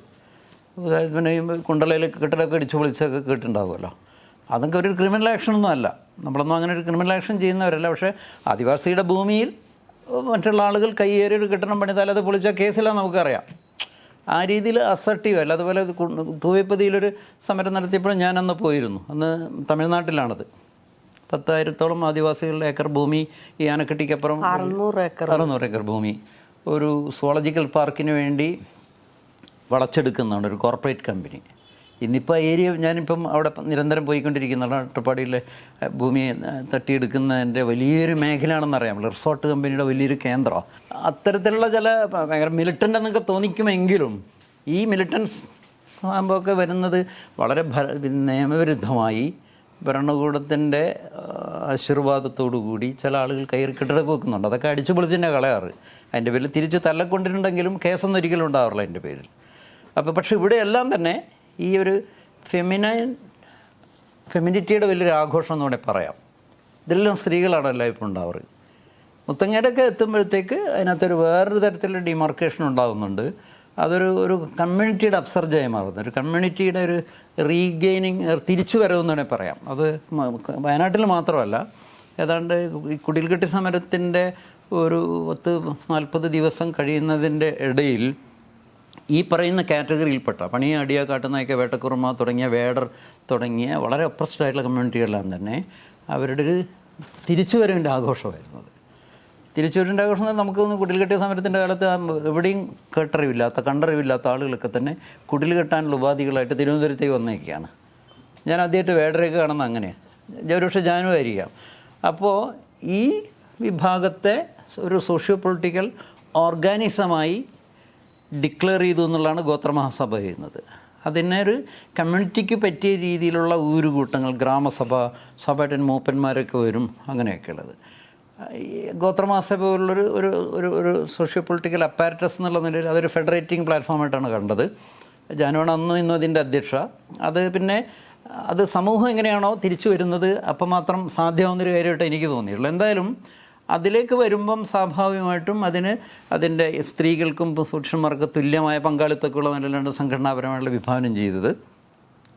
അതായത് പിന്നെ ഈ കുണ്ടലയിൽ കെട്ടിടമൊക്കെ അടിച്ചു പൊളിച്ചൊക്കെ കേട്ടിട്ടുണ്ടാകുമല്ലോ. അതൊക്കെ ഒരു ക്രിമിനൽ ആക്ഷനൊന്നും അല്ല, നമ്മളൊന്നും അങ്ങനെ ഒരു ക്രിമിനൽ ആക്ഷൻ ചെയ്യുന്നവരല്ല. പക്ഷേ ആദിവാസിയുടെ ഭൂമിയിൽ മറ്റുള്ള ആളുകൾ കയ്യേറി ഒരു കെട്ടിടം പണിതാൽ അത് പൊളിച്ച കേസിലാണ് നമുക്കറിയാം. ആ രീതിയിൽ അസർട്ടീവ് അല്ല. അതുപോലെ തൂവപ്പതിയിലൊരു സമരം നടത്തിയപ്പോഴും ഞാനന്ന് പോയിരുന്നു. അന്ന് തമിഴ്നാട്ടിലാണത്. 10,000-ഓളം ആദിവാസികളുടെ ഏക്കർ ഭൂമി ഈ ആനക്കെട്ടിക്കപ്പുറം 600 ഏക്കർ ഭൂമി ഒരു സുവോളജിക്കൽ പാർക്കിന് വേണ്ടി വളച്ചെടുക്കുന്നതാണ് ഒരു കോർപ്പറേറ്റ് കമ്പനി. ഇന്നിപ്പോൾ ഏരിയ ഞാനിപ്പം അവിടെ നിരന്തരം പോയിക്കൊണ്ടിരിക്കുന്നതാണ്. അട്ടപ്പാടിയിലെ ഭൂമി തട്ടിയെടുക്കുന്നതിൻ്റെ വലിയൊരു മേഖലയാണെന്നറിയാം. റിസോർട്ട് കമ്പനിയുടെ വലിയൊരു കേന്ദ്രം. അത്തരത്തിലുള്ള ചില ഭയങ്കര മിലിറ്റൻ്റ് എന്നൊക്കെ തോന്നിക്കുമെങ്കിലും ഈ മിലിറ്റൻസ് സംഭവമൊക്കെ വരുന്നത് വളരെ നിയമവിരുദ്ധമായി ഭരണകൂടത്തിൻ്റെ ആശീർവാദത്തോടു കൂടി ചില ആളുകൾ കയറി കെട്ടിടക്ക് വെക്കുന്നുണ്ട്. അതൊക്കെ അടിച്ചു പൊളിച്ചതിൻ്റെ കളയാറ്. അതിൻ്റെ പേരിൽ തിരിച്ച് തല്ലക്കൊണ്ടിട്ടുണ്ടെങ്കിലും കേസൊന്നും ഒരിക്കലും ഉണ്ടാവാറില്ല അതിൻ്റെ പേരിൽ. അപ്പോൾ പക്ഷേ ഇവിടെയെല്ലാം തന്നെ ഈ ഒരു ഫെമിനിറ്റിയുടെ വലിയൊരു ആഘോഷം എന്ന് വേണമെങ്കിൽ പറയാം. ഇതെല്ലാം സ്ത്രീകളാണല്ലോ ഇപ്പോൾ ഉണ്ടാവാറ്. മുത്തങ്ങയുടെയൊക്കെ എത്തുമ്പോഴത്തേക്ക് അതിനകത്തൊരു വേറൊരു തരത്തിലുള്ള ഡിമാർക്കേഷൻ ഉണ്ടാകുന്നുണ്ട്. അതൊരു കമ്മ്യൂണിറ്റിയുടെ അപ്സർജായി മാറുന്നു. ഒരു കമ്മ്യൂണിറ്റിയുടെ ഒരു റീഗെയിനിങ്, തിരിച്ചു വരവെന്ന് വേണമെങ്കിൽ പറയാം. അത് വയനാട്ടിൽ മാത്രമല്ല, ഏതാണ്ട് ഈ കുടിൽകെട്ടി സമരത്തിൻ്റെ ഒരു 40 ദിവസം കഴിയുന്നതിൻ്റെ ഇടയിൽ ഈ പറയുന്ന കാറ്റഗറിയിൽപ്പെട്ട പണി, അടിയ, കാട്ടുനായ്ക്ക, വേട്ടക്കുറുമ തുടങ്ങിയ വേടർ തുടങ്ങിയ വളരെ ഒപ്രസ്ഡ് ആയിട്ടുള്ള കമ്മ്യൂണിറ്റികളെല്ലാം തന്നെ അവരുടെ ഒരു തിരിച്ചുവരവിൻ്റെ ആഘോഷമായിരുന്നത്. തിരിച്ചുവരവിൻ്റെ ആഘോഷം നമുക്ക് കുടിൽകെട്ടിയ സമരത്തിൻ്റെ കാലത്ത് എവിടെയും കണ്ടറിവില്ലാത്ത ആളുകളൊക്കെ തന്നെ കുടിൽ കെട്ടാനുള്ള ഉപാധികളായിട്ട് തിരുവനന്തപുരത്തേക്ക് വന്നേക്കുകയാണ്. ഞാൻ ആദ്യമായിട്ട് വേടരെയൊക്കെ കാണുന്നത് അങ്ങനെയാണ്. ഒരുപക്ഷെ ജാനുവായിരിക്കാം. അപ്പോൾ ഈ വിഭാഗത്തെ ഒരു സോഷ്യോ പൊളിറ്റിക്കൽ ഓർഗാനിസമായി ഡിക്ലെയർ ചെയ്തു എന്നുള്ളതാണ് ഗോത്രമഹാസഭ ചെയ്യുന്നത്. അതിനെ ഒരു കമ്മ്യൂണിറ്റിക്ക് പറ്റിയ രീതിയിലുള്ള ഊരുകൂട്ടങ്ങൾ, ഗ്രാമസഭ, സഭയുടെ മൂപ്പന്മാരൊക്കെ വരും, അങ്ങനെയൊക്കെ ഉള്ളത്. ഗോത്രമഹാസഭ പോലുള്ളൊരു ഒരു ഒരു ഒരു സോഷ്യോ പൊളിറ്റിക്കൽ അപ്പാരറ്റസ് എന്നുള്ള നിലയിൽ അതൊരു ഫെഡറേറ്റിംഗ് പ്ലാറ്റ്ഫോമായിട്ടാണ് കണ്ടത്. ജാനുവാണ് അന്നും ഇന്നും അതിൻ്റെ അധ്യക്ഷ. അത് പിന്നെ അത് സമൂഹം എങ്ങനെയാണോ തിരിച്ചു വരുന്നത് അപ്പം മാത്രം സാധ്യമാവുന്നൊരു കാര്യമായിട്ട് എനിക്ക് തോന്നിയുള്ളൂ. എന്തായാലും അതിലേക്ക് വരുമ്പം സ്വാഭാവികമായിട്ടും അതിൻ്റെ സ്ത്രീകൾക്കും പുരുഷന്മാർക്ക് തുല്യമായ പങ്കാളിത്തക്കുള്ള നിലയിലാണ് സംഘടനാപരമായുള്ള വിഭാവനം ചെയ്തത്.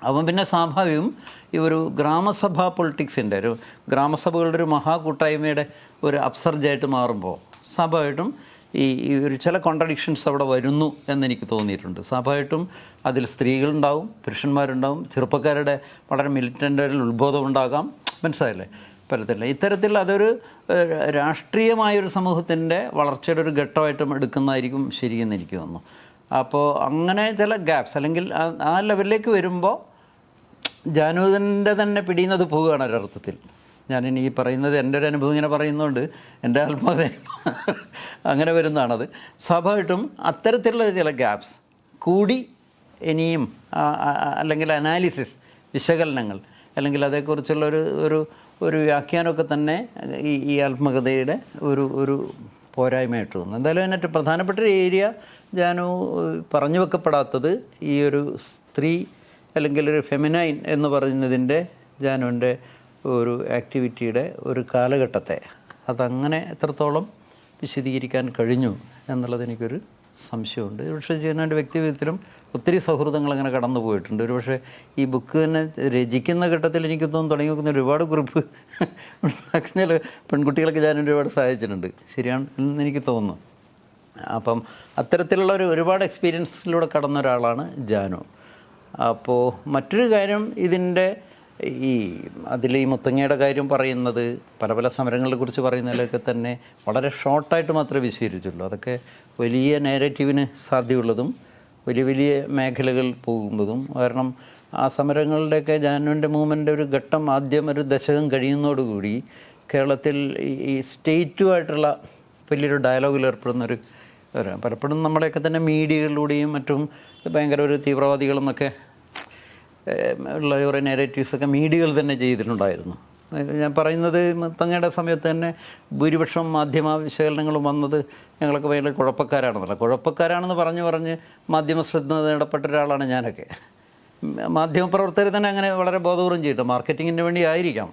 അപ്പം പിന്നെ സ്വാഭാവികം ഈ ഒരു ഗ്രാമസഭാ പൊളിറ്റിക്സിൻ്റെ ഒരു ഗ്രാമസഭകളുടെ ഒരു മഹാകൂട്ടായ്മയുടെ ഒരു അപ്സർജായിട്ട് മാറുമ്പോൾ സ്വാഭാവികമായിട്ടും ഈ ഒരു ചില കോൺട്രഡിക്ഷൻസ് അവിടെ വരുന്നു എന്നെനിക്ക് തോന്നിയിട്ടുണ്ട്. സ്വാഭാവികമായിട്ടും അതിൽ സ്ത്രീകളുണ്ടാവും, പുരുഷന്മാരുണ്ടാവും, ചെറുപ്പക്കാരുടെ വളരെ മിലിറ്റൻ്റ് ഉത്ബോധം ഉണ്ടാകാം. മനസ്സിലായില്ലേ? പരത്തില്ല. ഇത്തരത്തിൽ അതൊരു രാഷ്ട്രീയമായൊരു സമൂഹത്തിൻ്റെ വളർച്ചയുടെ ഒരു ഘട്ടമായിട്ടും എടുക്കുന്നതായിരിക്കും ശരിയെന്ന് എനിക്ക് തോന്നുന്നു. അപ്പോൾ അങ്ങനെ ചില ഗ്യാപ്സ് അല്ലെങ്കിൽ ആ ലെവലിലേക്ക് വരുമ്പോൾ ജാനുവിൻ്റെ തന്നെ പിടിയുന്നത് പോവുകയാണ് ഒരർത്ഥത്തിൽ. ഞാനിനി ഈ പറയുന്നത് എൻ്റെ ഒരു അനുഭവം ഇങ്ങനെ പറയുന്നതുകൊണ്ട് എൻ്റെ ആത്മകഥ അങ്ങനെ വരുന്നതാണത്. സ്വാഭാവികമായിട്ടും അത്തരത്തിലുള്ള ചില ഗ്യാപ്സ് കൂടി ഇനിയും അല്ലെങ്കിൽ അനാലിസിസ്, വിശകലനങ്ങൾ, അല്ലെങ്കിൽ അതേക്കുറിച്ചുള്ള ഒരു വ്യാഖ്യാനമൊക്കെ തന്നെ ഈ ആത്മകഥയുടെ ഒരു പോരായ്മയായിട്ട് തോന്നുന്നു. എന്തായാലും അതിനൊരു പ്രധാനപ്പെട്ട ഒരു ഏരിയ ജാനു പറഞ്ഞു വെക്കപ്പെടാത്തത് ഈ ഒരു സ്ത്രീ അല്ലെങ്കിൽ ഒരു ഫെമിനൈൻ എന്ന് പറയുന്നതിൻ്റെ ജാനുവിൻ്റെ ഒരു ആക്ടിവിറ്റിയുടെ ഒരു കാലഘട്ടത്തെ അതങ്ങനെ എത്രത്തോളം വിശദീകരിക്കാൻ കഴിഞ്ഞു എന്നുള്ളത് എനിക്കൊരു സംശയമുണ്ട്. പക്ഷേ ജാനുവിൻ്റെ വ്യക്തിജീവിതത്തിലും ഒത്തിരി സൗഹൃദങ്ങൾ അങ്ങനെ കടന്നു പോയിട്ടുണ്ട്. ഒരു പക്ഷേ ഈ ബുക്ക് തന്നെ രചിക്കുന്ന ഘട്ടത്തിൽ എനിക്ക് തോന്നുന്നു തുടങ്ങി വെക്കുന്ന ഒരുപാട് കുറിപ്പ് ഉണ്ടാക്കുന്നതിൽ പെൺകുട്ടികളൊക്കെ ജാനുവിൻ്റെ ഒരുപാട് സഹായിച്ചിട്ടുണ്ട്. ശരിയാണ് എന്ന് എനിക്ക് തോന്നുന്നു. അപ്പം അത്തരത്തിലുള്ള ഒരുപാട് എക്സ്പീരിയൻസിലൂടെ കടന്ന ഒരാളാണ് ജാനു. അപ്പോൾ മറ്റൊരു കാര്യം, ഇതിൻ്റെ അതിൽ ഈ മുത്തങ്ങയുടെ കാര്യം പറയുന്നത്, പല സമരങ്ങളെ കുറിച്ച് പറയുന്നതിലൊക്കെ തന്നെ വളരെ ഷോർട്ടായിട്ട് മാത്രമേ വിശദീകരിച്ചുള്ളൂ. അതൊക്കെ വലിയ നാരേറ്റീവിന് സാധ്യതയുള്ളതും വലിയ മേഖലകൾ പോകുന്നതും. കാരണം ആ സമരങ്ങളുടെയൊക്കെ ജാനുവിൻ്റെ മൂവ്മെൻ്റ് ഒരു ഘട്ടം, ആദ്യം ഒരു ദശകം കഴിയുന്നതോടുകൂടി കേരളത്തിൽ ഈ സ്റ്റേറ്റുമായിട്ടുള്ള വലിയൊരു ഡയലോഗിൽ ഏർപ്പെടുന്നൊരു പലപ്പോഴും നമ്മളെയൊക്കെ തന്നെ മീഡിയകളിലൂടെയും മറ്റും ഭയങ്കര ഒരു തീവ്രവാദികളെന്നൊക്കെ ഉള്ള കുറേ നെഗറ്റീവ്സൊക്കെ മീഡിയകൾ തന്നെ ചെയ്തിട്ടുണ്ടായിരുന്നു. ഞാൻ പറയുന്നത് മുത്തങ്ങയുടെ സമയത്ത് തന്നെ ഭൂരിപക്ഷം മാധ്യമ വിശകലനങ്ങളും വന്നത് ഞങ്ങളൊക്കെ ഭയങ്കര കുഴപ്പക്കാരാണെന്ന് പറഞ്ഞ് മാധ്യമ ശ്രദ്ധ നേടപ്പെട്ട ഒരാളാണ് ഞാനൊക്കെ. മാധ്യമപ്രവർത്തകർ തന്നെ അങ്ങനെ വളരെ ബോധപൂർവം ചെയ്തിട്ട് മാർക്കറ്റിങ്ങിന് വേണ്ടി ആയിരിക്കാം.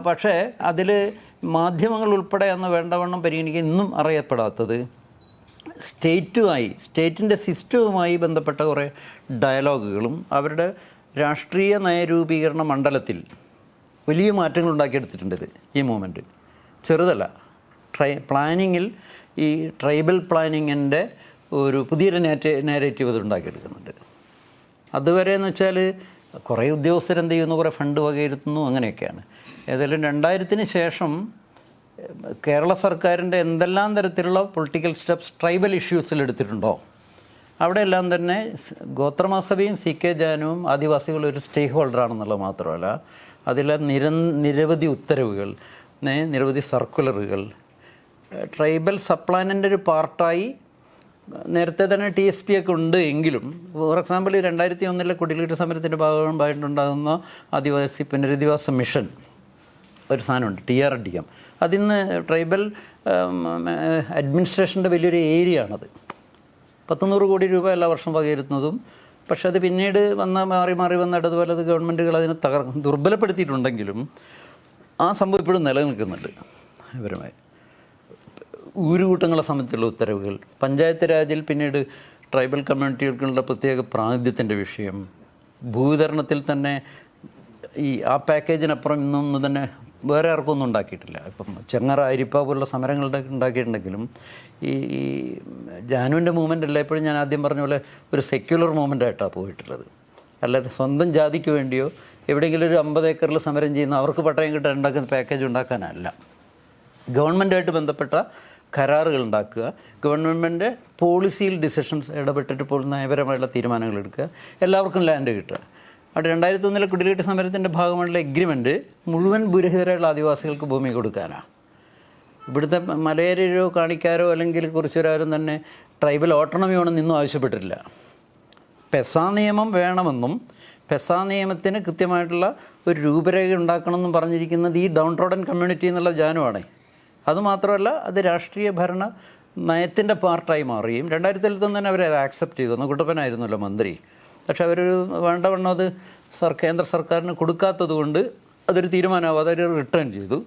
പക്ഷേ അതിൽ മാധ്യമങ്ങൾ ഉൾപ്പെടെ അന്ന് വേണ്ടവണ്ണം പരിഗണിക്കുക ഇന്നും അറിയപ്പെടാത്തത് സ്റ്റേറ്റിൻ്റെ സിസ്റ്റവുമായി ബന്ധപ്പെട്ട കുറേ ഡയലോഗുകളും അവരുടെ രാഷ്ട്രീയ നയരൂപീകരണ മണ്ഡലത്തിൽ വലിയ മാറ്റങ്ങൾ ഉണ്ടാക്കിയെടുത്തിട്ടുണ്ട്. ഈ മൂവ്മെൻറ്റ് ചെറുതല്ല. പ്ലാനിങ്ങിൽ ഈ ട്രൈബൽ പ്ലാനിങ്ങിൻ്റെ ഒരു പുതിയൊരു നാരേറ്റീവ് അത് ഉണ്ടാക്കിയെടുക്കുന്നുണ്ട്. അതുവരെ എന്ന് വെച്ചാൽ കുറേ ഉദ്യോഗസ്ഥരെന്ത് ചെയ്യുന്നു, കുറേ ഫണ്ട് വകയിരുത്തുന്നു, അങ്ങനെയൊക്കെയാണ്. ഏതായാലും 2000-ന് ശേഷം കേരള സർക്കാരിൻ്റെ എന്തെല്ലാം തരത്തിലുള്ള പൊളിറ്റിക്കൽ സ്റ്റെപ്സ് ട്രൈബൽ ഇഷ്യൂസിൽ എടുത്തിട്ടുണ്ടോ അവിടെയെല്ലാം തന്നെ ഗോത്രമഹാസഭയും CK ജാനുവും ആദിവാസികളും ഒരു സ്റ്റേക്ക് ഹോൾഡറാണെന്നുള്ളത് മാത്രമല്ല, അതിലെ നിരവധി ഉത്തരവുകൾ, നിരവധി സർക്കുലറുകൾ ട്രൈബൽ സപ്ലാനിൻ്റെ ഒരു പാർട്ടായി നേരത്തെ തന്നെ TSP ഒക്കെ ഉണ്ട് എങ്കിലും, ഫോർ എക്സാമ്പിൾ 2001 കുടിയേറ്റ സമരത്തിൻ്റെ ഭാഗമായിട്ടുണ്ടാകുന്ന ആദിവാസി പുനരധിവാസ മിഷൻ ഒരു സാധനമുണ്ട്, TRDM. അതിന്ന് ട്രൈബൽ അഡ്മിനിസ്ട്രേഷൻ്റെ വലിയൊരു ഏരിയ ആണത്. 100 കോടി രൂപ എല്ലാ വർഷം വകയിരുത്തുന്നതും. പക്ഷെ അത് പിന്നീട് മാറി വന്നിടതുപോലെ അത് ഗവൺമെൻറ്റുകൾ അതിനെ ദുർബലപ്പെടുത്തിയിട്ടുണ്ടെങ്കിലും ആ സംഭവം ഇപ്പോഴും നിലനിൽക്കുന്നുണ്ട്. വിവരമായി ഊരുകൂട്ടങ്ങളെ സംബന്ധിച്ചുള്ള ഉത്തരവുകൾ, പഞ്ചായത്ത് രാജിൽ പിന്നീട് ട്രൈബൽ കമ്മ്യൂണിറ്റികൾക്കുള്ള പ്രത്യേക പ്രാതിനിധ്യത്തിൻ്റെ വിഷയം, ഭൂവിതരണത്തിൽ തന്നെ ആ പാക്കേജിനപ്പുറം ഇന്നൊന്നും തന്നെ വേറെ ആർക്കും ഒന്നും ഉണ്ടാക്കിയിട്ടില്ല. ഇപ്പം ചെങ്ങറ, അരിപ്പ പോലുള്ള സമരങ്ങളുടെ ഉണ്ടാക്കിയിട്ടുണ്ടെങ്കിലും ഈ ജാനുവിൻ്റെ മൂവ്മെൻ്റ് എല്ലായ്പ്പോഴും ഞാൻ ആദ്യം പറഞ്ഞ പോലെ ഒരു സെക്യുലർ മൂവ്മെൻ്റായിട്ടാണ് പോയിട്ടുള്ളത്. അല്ലാതെ സ്വന്തം ജാതിക്ക് വേണ്ടിയോ എവിടെയെങ്കിലും ഒരു 50 ഏക്കറിൽ സമരം ചെയ്യുന്ന അവർക്ക് പട്ടയം കിട്ടാൻ ഉണ്ടാക്കുന്ന പാക്കേജ് ഉണ്ടാക്കാനല്ല. ഗവൺമെൻറ്റുമായിട്ട് ബന്ധപ്പെട്ട കരാറുകൾ ഉണ്ടാക്കുക, ഗവൺമെൻറ്റിൻ്റെ പോളിസിയിൽ ഡിസിഷൻസ് ഇടപെട്ടിട്ട് പോലും നയപരമായിട്ടുള്ള തീരുമാനങ്ങൾ എടുക്കുക, എല്ലാവർക്കും ലാൻഡ് കിട്ടുക. അവിടെ 2001 കുടിയേറ്റ സമരത്തിൻ്റെ ഭാഗമായിട്ടുള്ള എഗ്രിമെൻറ്റ് മുഴുവൻ ഭൂരഹിതരായുള്ള ആദിവാസികൾക്ക് ഭൂമി കൊടുക്കാനാണ്. ഇവിടുത്തെ മലയരോ കാണിക്കാരോ അല്ലെങ്കിൽ കുറിച്ചൊരാരും തന്നെ ട്രൈബൽ ഓട്ടോണമി വേണമെന്ന് ഇന്നും ആവശ്യപ്പെട്ടിട്ടില്ല. പെസാ നിയമം വേണമെന്നും പെസാ നിയമത്തിന് കൃത്യമായിട്ടുള്ള ഒരു രൂപരേഖ ഉണ്ടാക്കണമെന്നും പറഞ്ഞിരിക്കുന്നത് ഈ ഡൗൺ റോഡൻ കമ്മ്യൂണിറ്റി എന്നുള്ള ജാനുവാണ്. അതുമാത്രമല്ല, അത് രാഷ്ട്രീയ ഭരണ നയത്തിൻ്റെ പാർട്ടായി മാറുകയും 2001 തന്നെ അവരത് ആക്സെപ്റ്റ് ചെയ്തു. അന്ന് കുട്ടപ്പനായിരുന്നല്ലോ മന്ത്രി. പക്ഷെ അവരൊരു വേണ്ടവണ്ണം അത് കേന്ദ്ര സർക്കാരിന് കൊടുക്കാത്തത് കൊണ്ട് അതൊരു തീരുമാനമാവാതെ അവർ റിട്ടേൺ ചെയ്തു.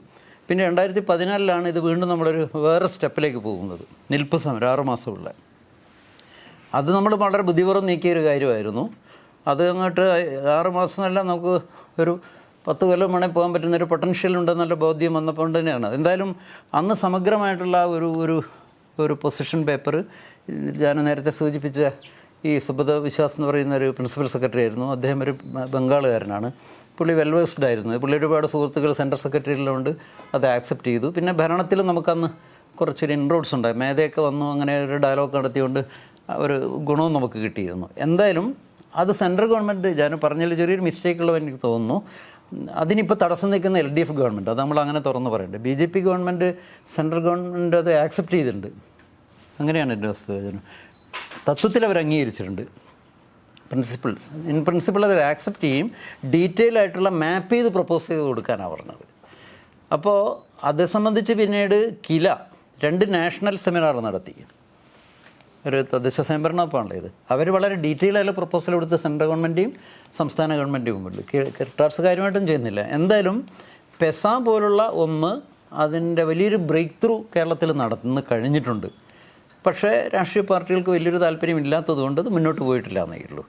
പിന്നെ 2014 ഇത് വീണ്ടും നമ്മളൊരു വേറെ സ്റ്റെപ്പിലേക്ക് പോകുന്നത്, നിൽപ്പ് സമരം 6 മാസമുള്ള. അത് നമ്മൾ വളരെ ബുദ്ധിപൂർവ്വം നീക്കിയൊരു കാര്യമായിരുന്നു. അത് അങ്ങോട്ട് 6 മാസമല്ല, നമുക്ക് ഒരു 10 കൊല്ലം വേണേൽ പോകാൻ പറ്റുന്നൊരു പൊട്ടൻഷ്യൽ ഉണ്ടെന്നുള്ള ബോധ്യം വന്നപ്പോൾ തന്നെയാണ്. എന്തായാലും അന്ന് സമഗ്രമായിട്ടുള്ള ഒരു പൊസിഷൻ പേപ്പർ ഞാൻ നേരത്തെ സൂചിപ്പിച്ച ഈ സുബ്രത വിശ്വാസ് എന്ന് പറയുന്ന ഒരു പ്രിൻസിപ്പൽ സെക്രട്ടറി ആയിരുന്നു. അദ്ദേഹം ഒരു ബംഗാളുകാരനാണ്. പുള്ളി വെൽവേഴ്സ്ഡ് ആയിരുന്നു. പുള്ളി ഒരുപാട് സുഹൃത്തുക്കൾ സെൻട്രൽ സെക്രട്ടറിയിലുണ്ട്. അത് ആക്സെപ്റ്റ് ചെയ്തു. പിന്നെ ഭരണത്തിൽ നമുക്കന്ന് കുറച്ചൊരു ഇൻറോഡ്സ് ഉണ്ടായി. മേധയൊക്കെ വന്നു, അങ്ങനെ ഒരു ഡയലോഗ് നടത്തിക്കൊണ്ട് ഒരു ഗുണവും നമുക്ക് കിട്ടിയിരുന്നു. എന്തായാലും അത് സെൻട്രൽ ഗവൺമെൻറ് ഞാൻ പറഞ്ഞതിൽ ചെറിയൊരു മിസ്റ്റേക്ക് ഉള്ളത് എനിക്ക് തോന്നുന്നു. അതിനിപ്പോൾ തടസ്സം നിൽക്കുന്ന LDF ഗവൺമെൻറ്, അത് നമ്മൾ അങ്ങനെ തുറന്ന് പറയണ്ടേ. BJP ഗവൺമെൻറ് സെൻട്രൽ ഗവൺമെൻറ് അത് ആക്സെപ്റ്റ് ചെയ്തിട്ടുണ്ട്. അങ്ങനെയാണ് എൻ്റെ വസ്തുത. തത്വത്തിൽ അവർ അംഗീകരിച്ചിട്ടുണ്ട്. ഇൻ പ്രിൻസിപ്പിൾ അവർ ആക്സെപ്റ്റ് ചെയ്യും. ഡീറ്റെയിൽ ആയിട്ടുള്ള മാപ്പ് ചെയ്ത് പ്രപ്പോസ് ചെയ്ത് കൊടുക്കാനാണ് പറഞ്ഞത്. അപ്പോൾ അതേ സംബന്ധിച്ച് പിന്നീട് കില 2 നാഷണൽ സെമിനാർ നടത്തി. ഒരു തദ്ദേശ സ്വയംഭരണ വകുപ്പാണല്ലോ ഇത്. അവർ വളരെ ഡീറ്റെയിൽ ആയിട്ടുള്ള പ്രപ്പോസൽ കൊടുത്ത് സെൻട്രൽ ഗവൺമെൻറ്റെയും സംസ്ഥാന ഗവൺമെൻറ്റെയും മുമ്പിൽ. കിർട്ടാർസ് കാര്യമായിട്ടും ചെയ്യുന്നില്ല. എന്തായാലും പെസ പോലുള്ള ഒന്ന് അതിൻ്റെ വലിയൊരു ബ്രേക്ക് ത്രൂ കേരളത്തിൽ നടന്നു കഴിഞ്ഞിട്ടുണ്ട്. പക്ഷേ രാഷ്ട്രീയ പാർട്ടികൾക്ക് വലിയൊരു താല്പര്യമില്ലാത്തത് കൊണ്ട് അത് മുന്നോട്ട് പോയിട്ടില്ല എന്നേ ഉള്ളൂ.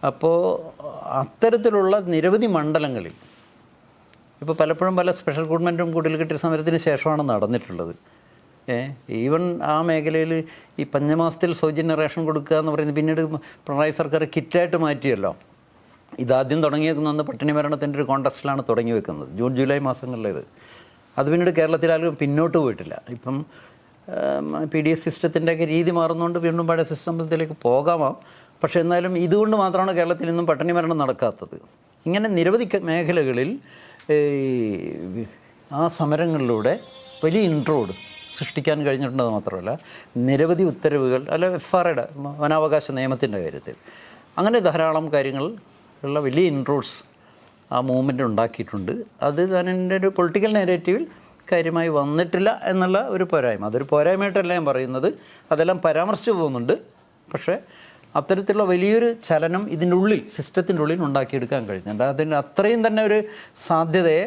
അപ്പോൾ അത്തരത്തിലുള്ള നിരവധി മണ്ഡലങ്ങളിൽ ഇപ്പോൾ പലപ്പോഴും പല സ്പെഷ്യൽ ഗവൺമെൻറ്റും കുടിൽ കെട്ടിയ സമരത്തിന് ശേഷമാണ് നടന്നിട്ടുള്ളത്. ഈവൻ ആ മേഖലയിൽ ഈ പഞ്ഞമാസത്തിൽ സൗജന്യ റേഷൻ കൊടുക്കുക എന്ന് പറയുന്നത് പിന്നീട് പിണറായി സർക്കാർ കിറ്റായിട്ട് മാറ്റിയല്ലോ. ഇതാദ്യം തുടങ്ങിയേക്കുന്ന പട്ടിണി മരണത്തിൻ്റെ ഒരു കോൺടെക്സ്റ്റിലാണ് തുടങ്ങി വെക്കുന്നത്, ജൂൺ ജൂലൈ മാസങ്ങളിലേത്. അത് പിന്നീട് കേരളത്തിൽ ആരും പിന്നോട്ട് പോയിട്ടില്ല. ഇപ്പം PDS സിസ്റ്റത്തിൻ്റെയൊക്കെ രീതി മാറുന്നതുകൊണ്ട് വീണ്ടും പഴയ സിസ്റ്റത്തിലേക്ക് പോകാമാം. പക്ഷേ എന്നാലും ഇതുകൊണ്ട് മാത്രമാണ് കേരളത്തിൽ നിന്നും പട്ടിണി മരണം നടക്കാത്തത്. ഇങ്ങനെ നിരവധി മേഖലകളിൽ ആ സമരങ്ങളിലൂടെ വലിയ ഇൻട്രോഡ് സൃഷ്ടിക്കാൻ കഴിഞ്ഞിട്ടുണ്ടെന്ന് മാത്രമല്ല നിരവധി ഉത്തരവുകൾ, അല്ല FRAയുടെ വനാവകാശ നിയമത്തിൻ്റെ കാര്യത്തിൽ അങ്ങനെ ധാരാളം കാര്യങ്ങൾ ഉള്ള വലിയ ഇൻട്രോഡ്സ് ആ മൂവ്മെൻറ്റ് ഉണ്ടാക്കിയിട്ടുണ്ട്. അത് അതിൻ്റെ ഒരു പൊളിറ്റിക്കൽ നെഗറ്റീവിൽ കാര്യമായി വന്നിട്ടില്ല എന്നുള്ള ഒരു പോരായ്മ. അതൊരു പോരായ്മയായിട്ടല്ല ഞാൻ പറയുന്നത്, അതെല്ലാം പരാമർശിച്ചു പോകുന്നുണ്ട്. പക്ഷേ അത്തരത്തിലുള്ള വലിയൊരു ചലനം ഇതിൻ്റെ ഉള്ളിൽ, സിസ്റ്റത്തിൻ്റെ ഉള്ളിൽ ഉണ്ടാക്കിയെടുക്കാൻ കഴിഞ്ഞിട്ടുണ്ട്. അതിന് അത്രയും തന്നെ ഒരു സാധ്യതയെ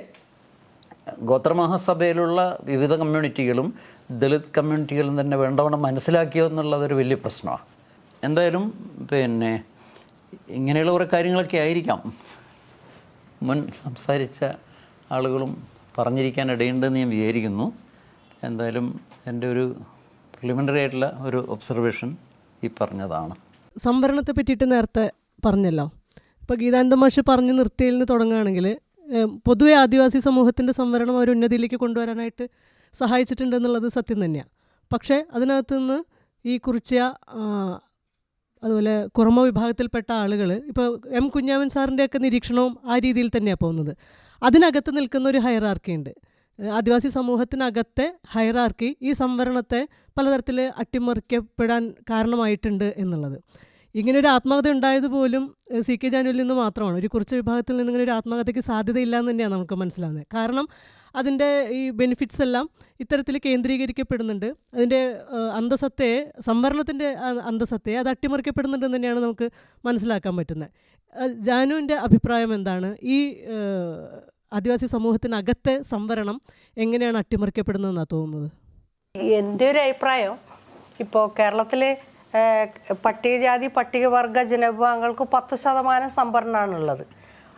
ഗോത്രമഹാസഭയിലുള്ള വിവിധ കമ്മ്യൂണിറ്റികളും ദളിത് കമ്മ്യൂണിറ്റികളും തന്നെ വേണ്ടവണ്ണം മനസ്സിലാക്കിയോ എന്നുള്ളതൊരു വലിയ പ്രശ്നമാണ്. എന്തായാലും പിന്നെ ഇങ്ങനെയുള്ള കുറേ കാര്യങ്ങളൊക്കെ ആയിരിക്കാം മുൻ സംസാരിച്ച ആളുകളും പറഞ്ഞിരിക്കാൻ ഇടയുണ്ടെന്ന് ഞാൻ വിചാരിക്കുന്നു. എന്തായാലും എൻ്റെ ഒരു പ്രിലിമിനറി ആയിട്ടുള്ള ഒരു ഒബ്സർവേഷൻ ഈ പറഞ്ഞതാണ്. സംവരണത്തെ പറ്റിയിട്ട് നേരത്തെ പറഞ്ഞല്ലോ. ഇപ്പോൾ ഗീതാനന്ദ മാഷ് പറഞ്ഞ് നിർത്തിയിൽ നിന്ന് തുടങ്ങുകയാണെങ്കിൽ പൊതുവെ ആദിവാസി സമൂഹത്തിൻ്റെ സംവരണം ഒരു ഉന്നതിയിലേക്ക് കൊണ്ടുവരാനായിട്ട് സഹായിച്ചിട്ടുണ്ടെന്നുള്ളത് സത്യം തന്നെയാണ്. പക്ഷേ അതിനകത്ത് നിന്ന് ഈ കുറിച്യ അതുപോലെ കുറമ വിഭാഗത്തിൽപ്പെട്ട ആളുകൾ, ഇപ്പോൾ കുഞ്ഞാമൻ സാറിൻ്റെയൊക്കെ നിരീക്ഷണവും ആ രീതിയിൽ തന്നെയാണ് പോകുന്നത്. അതിനകത്ത് നിൽക്കുന്ന ഒരു ഹയറാർക്കി ഉണ്ട്. ആദിവാസി സമൂഹത്തിനകത്തെ ഹയറാർക്കി ഈ സംവരണത്തെ പലതരത്തിൽ അട്ടിമറിക്കപ്പെടാൻ കാരണമായിട്ടുണ്ട് എന്നുള്ളത്. ഇങ്ങനൊരു ആത്മകഥ ഉണ്ടായത് പോലും CK ജാനുവിൽ നിന്ന് മാത്രമാണ്. ഒരു കുറച്ച് വിഭാഗത്തിൽ നിന്ന് ഇങ്ങനെ ഒരു ആത്മകഥയ്ക്ക് സാധ്യതയില്ല എന്ന് തന്നെയാണ് നമുക്ക് മനസ്സിലാവുന്നത്. കാരണം അതിൻ്റെ ഈ ബെനിഫിറ്റ്സ് എല്ലാം ഇത്തരത്തിൽ കേന്ദ്രീകരിക്കപ്പെടുന്നുണ്ട്. അതിൻ്റെ അന്തസത്തയെ, സംവരണത്തിൻ്റെ അന്തസത്തയെ അത് അട്ടിമറിക്കപ്പെടുന്നുണ്ടെന്ന് തന്നെയാണ് നമുക്ക് മനസ്സിലാക്കാൻ പറ്റുന്നത്. ജാനുവിൻ്റെ അഭിപ്രായം എന്താണ്? ഈ ആദിവാസി സമൂഹത്തിനകത്തെ സംവരണം എങ്ങനെയാണ് അട്ടിമറിക്കപ്പെടുന്നതെന്നാണ് തോന്നുന്നത്? എൻ്റെ ഒരു അഭിപ്രായം, ഇപ്പോൾ കേരളത്തിലെ പട്ടികജാതി പട്ടികവർഗ ജനവിഭാഗങ്ങൾക്ക് 10% സംവരണമാണുള്ളത്.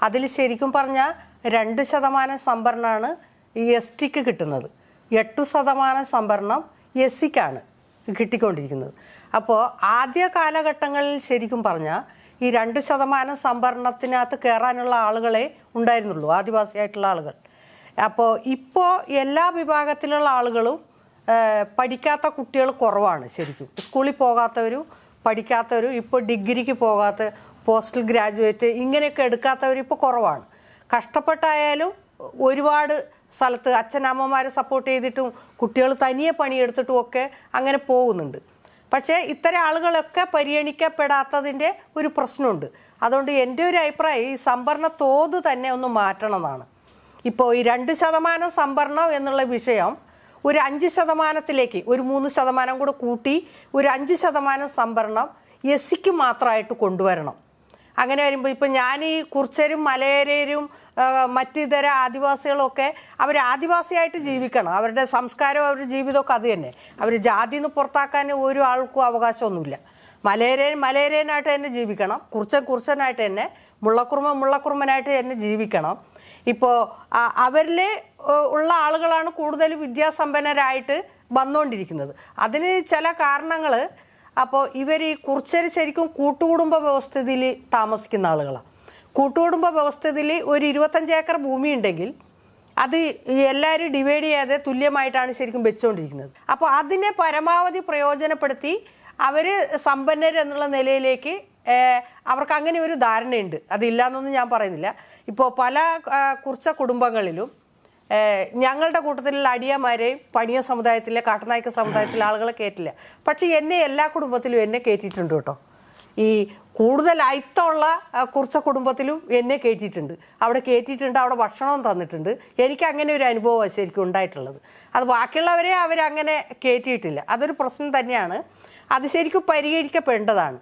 അതിൽ ശരിക്കും പറഞ്ഞാൽ 2% സംവരണമാണ് ഈ STക്ക് കിട്ടുന്നത്. 8% സംവരണം SCക്കാണ് കിട്ടിക്കൊണ്ടിരിക്കുന്നത്. അപ്പോൾ ആദ്യ കാലഘട്ടങ്ങളിൽ ശരിക്കും പറഞ്ഞാൽ ഈ 2% സംവരണത്തിനകത്ത് കയറാനുള്ള ആളുകളെ ഉണ്ടായിരുന്നുള്ളൂ, ആദിവാസിയായിട്ടുള്ള ആളുകൾ. അപ്പോൾ ഇപ്പോൾ എല്ലാ വിഭാഗത്തിലുള്ള ആളുകളും പഠിക്കാത്ത കുട്ടികൾ കുറവാണ്. ശരിക്കും സ്കൂളിൽ പോകാത്തവരും പഠിക്കാത്തവരും, ഇപ്പോൾ ഡിഗ്രിക്ക് പോകാത്ത, പോസ്റ്റൽ ഗ്രാജുവേറ്റ് ഇങ്ങനെയൊക്കെ എടുക്കാത്തവരും ഇപ്പോൾ കുറവാണ്. കഷ്ടപ്പെട്ടായാലും ഒരുപാട് സ്ഥലത്ത് അച്ഛനമ്മമാരെ സപ്പോർട്ട് ചെയ്തിട്ടും കുട്ടികൾ തനിയെ പണിയെടുത്തിട്ടും ഒക്കെ അങ്ങനെ പോകുന്നുണ്ട്. പക്ഷേ ഇത്തരം ആളുകളൊക്കെ പരിഗണിക്കപ്പെടാത്തതിൻ്റെ ഒരു പ്രശ്നമുണ്ട്. അതുകൊണ്ട് എൻ്റെ ഒരു അഭിപ്രായം ഈ സംവരണ തോത് തന്നെ ഒന്ന് മാറ്റണമെന്നാണ്. ഇപ്പോൾ ഈ 2% സംവരണം എന്നുള്ള വിഷയം ഒരു 5%ത്തിലേക്ക് ഒരു 3% കൂടെ കൂട്ടി ഒരു 5% സംവരണം SCക്ക് മാത്രമായിട്ട് കൊണ്ടുവരണം. അങ്ങനെ വരുമ്പോൾ ഇപ്പോൾ ഞാൻ ഈ കുർച്ചരും മലയരരും മറ്റിതര ആദിവാസികളൊക്കെ അവർ ആദിവാസിയായിട്ട് ജീവിക്കണം. അവരുടെ സംസ്കാരവും അവരുടെ ജീവിതമൊക്കെ അത് തന്നെ. അവർ ജാതിയിൽ നിന്ന് പുറത്താക്കാൻ ഒരു ആൾക്കും അവകാശമൊന്നുമില്ല. മലയരേനായിട്ട് തന്നെ ജീവിക്കണം, കുർച്ചനായിട്ട് തന്നെ, മുള്ളക്കുറുമനായിട്ട് തന്നെ ജീവിക്കണം. ഇപ്പോൾ അവരിൽ ഉള്ള ആളുകളാണ് കൂടുതൽ വിദ്യാസമ്പന്നരായിട്ട് വന്നുകൊണ്ടിരിക്കുന്നത്. അതിന് ചില കാരണങ്ങൾ. അപ്പോൾ ഇവർ ഈ കുർച്ചർ ശരിക്കും കൂട്ടുകുടുംബ വ്യവസ്ഥിതിയിൽ താമസിക്കുന്ന ആളുകളാണ്. കൂട്ടുകുടുംബ വ്യവസ്ഥിതിയിൽ ഒരു 25 ഏക്കർ ഭൂമി ഉണ്ടെങ്കിൽ അത് എല്ലാവരും ഡിവൈഡ് ചെയ്യാതെ തുല്യമായിട്ടാണ് ശരിക്കും വെച്ചുകൊണ്ടിരിക്കുന്നത്. അപ്പോൾ അതിനെ പരമാവധി പ്രയോജനപ്പെടുത്തി അവർ സമ്പന്നർ എന്നുള്ള നിലയിലേക്ക് അവർക്ക് അങ്ങനെ ഒരു ധാരണയുണ്ട്. അതില്ലാന്നൊന്നും ഞാൻ പറയുന്നില്ല. ഇപ്പോൾ പല കുറച്ച കുടുംബങ്ങളിലും ഞങ്ങളുടെ കൂട്ടത്തിലുള്ള അടിയന്മാരെയും പണിയ സമുദായത്തിലെ കാട്ടുനായ്ക്ക സമുദായത്തിലെ ആളുകളെ കയറ്റില്ല. പക്ഷേ എന്നെ എല്ലാ കുടുംബത്തിലും എന്നെ കയറ്റിയിട്ടുണ്ട് കേട്ടോ. ഈ കൂടുതൽ അയിത്തമുള്ള കുറച്ച കുടുംബത്തിലും എന്നെ കയറ്റിയിട്ടുണ്ട്. അവിടെ കയറ്റിയിട്ടുണ്ട്, അവിടെ ഭക്ഷണവും തന്നിട്ടുണ്ട്. എനിക്ക് അങ്ങനെ ഒരു അനുഭവമാണ് ശരിക്കും ഉണ്ടായിട്ടുള്ളത്. അത് ബാക്കിയുള്ളവരെ അവരങ്ങനെ കയറ്റിയിട്ടില്ല. അതൊരു പ്രശ്നം തന്നെയാണ്. അത് ശരിക്കും പരിഹരിക്കപ്പെടേണ്ടതാണ്.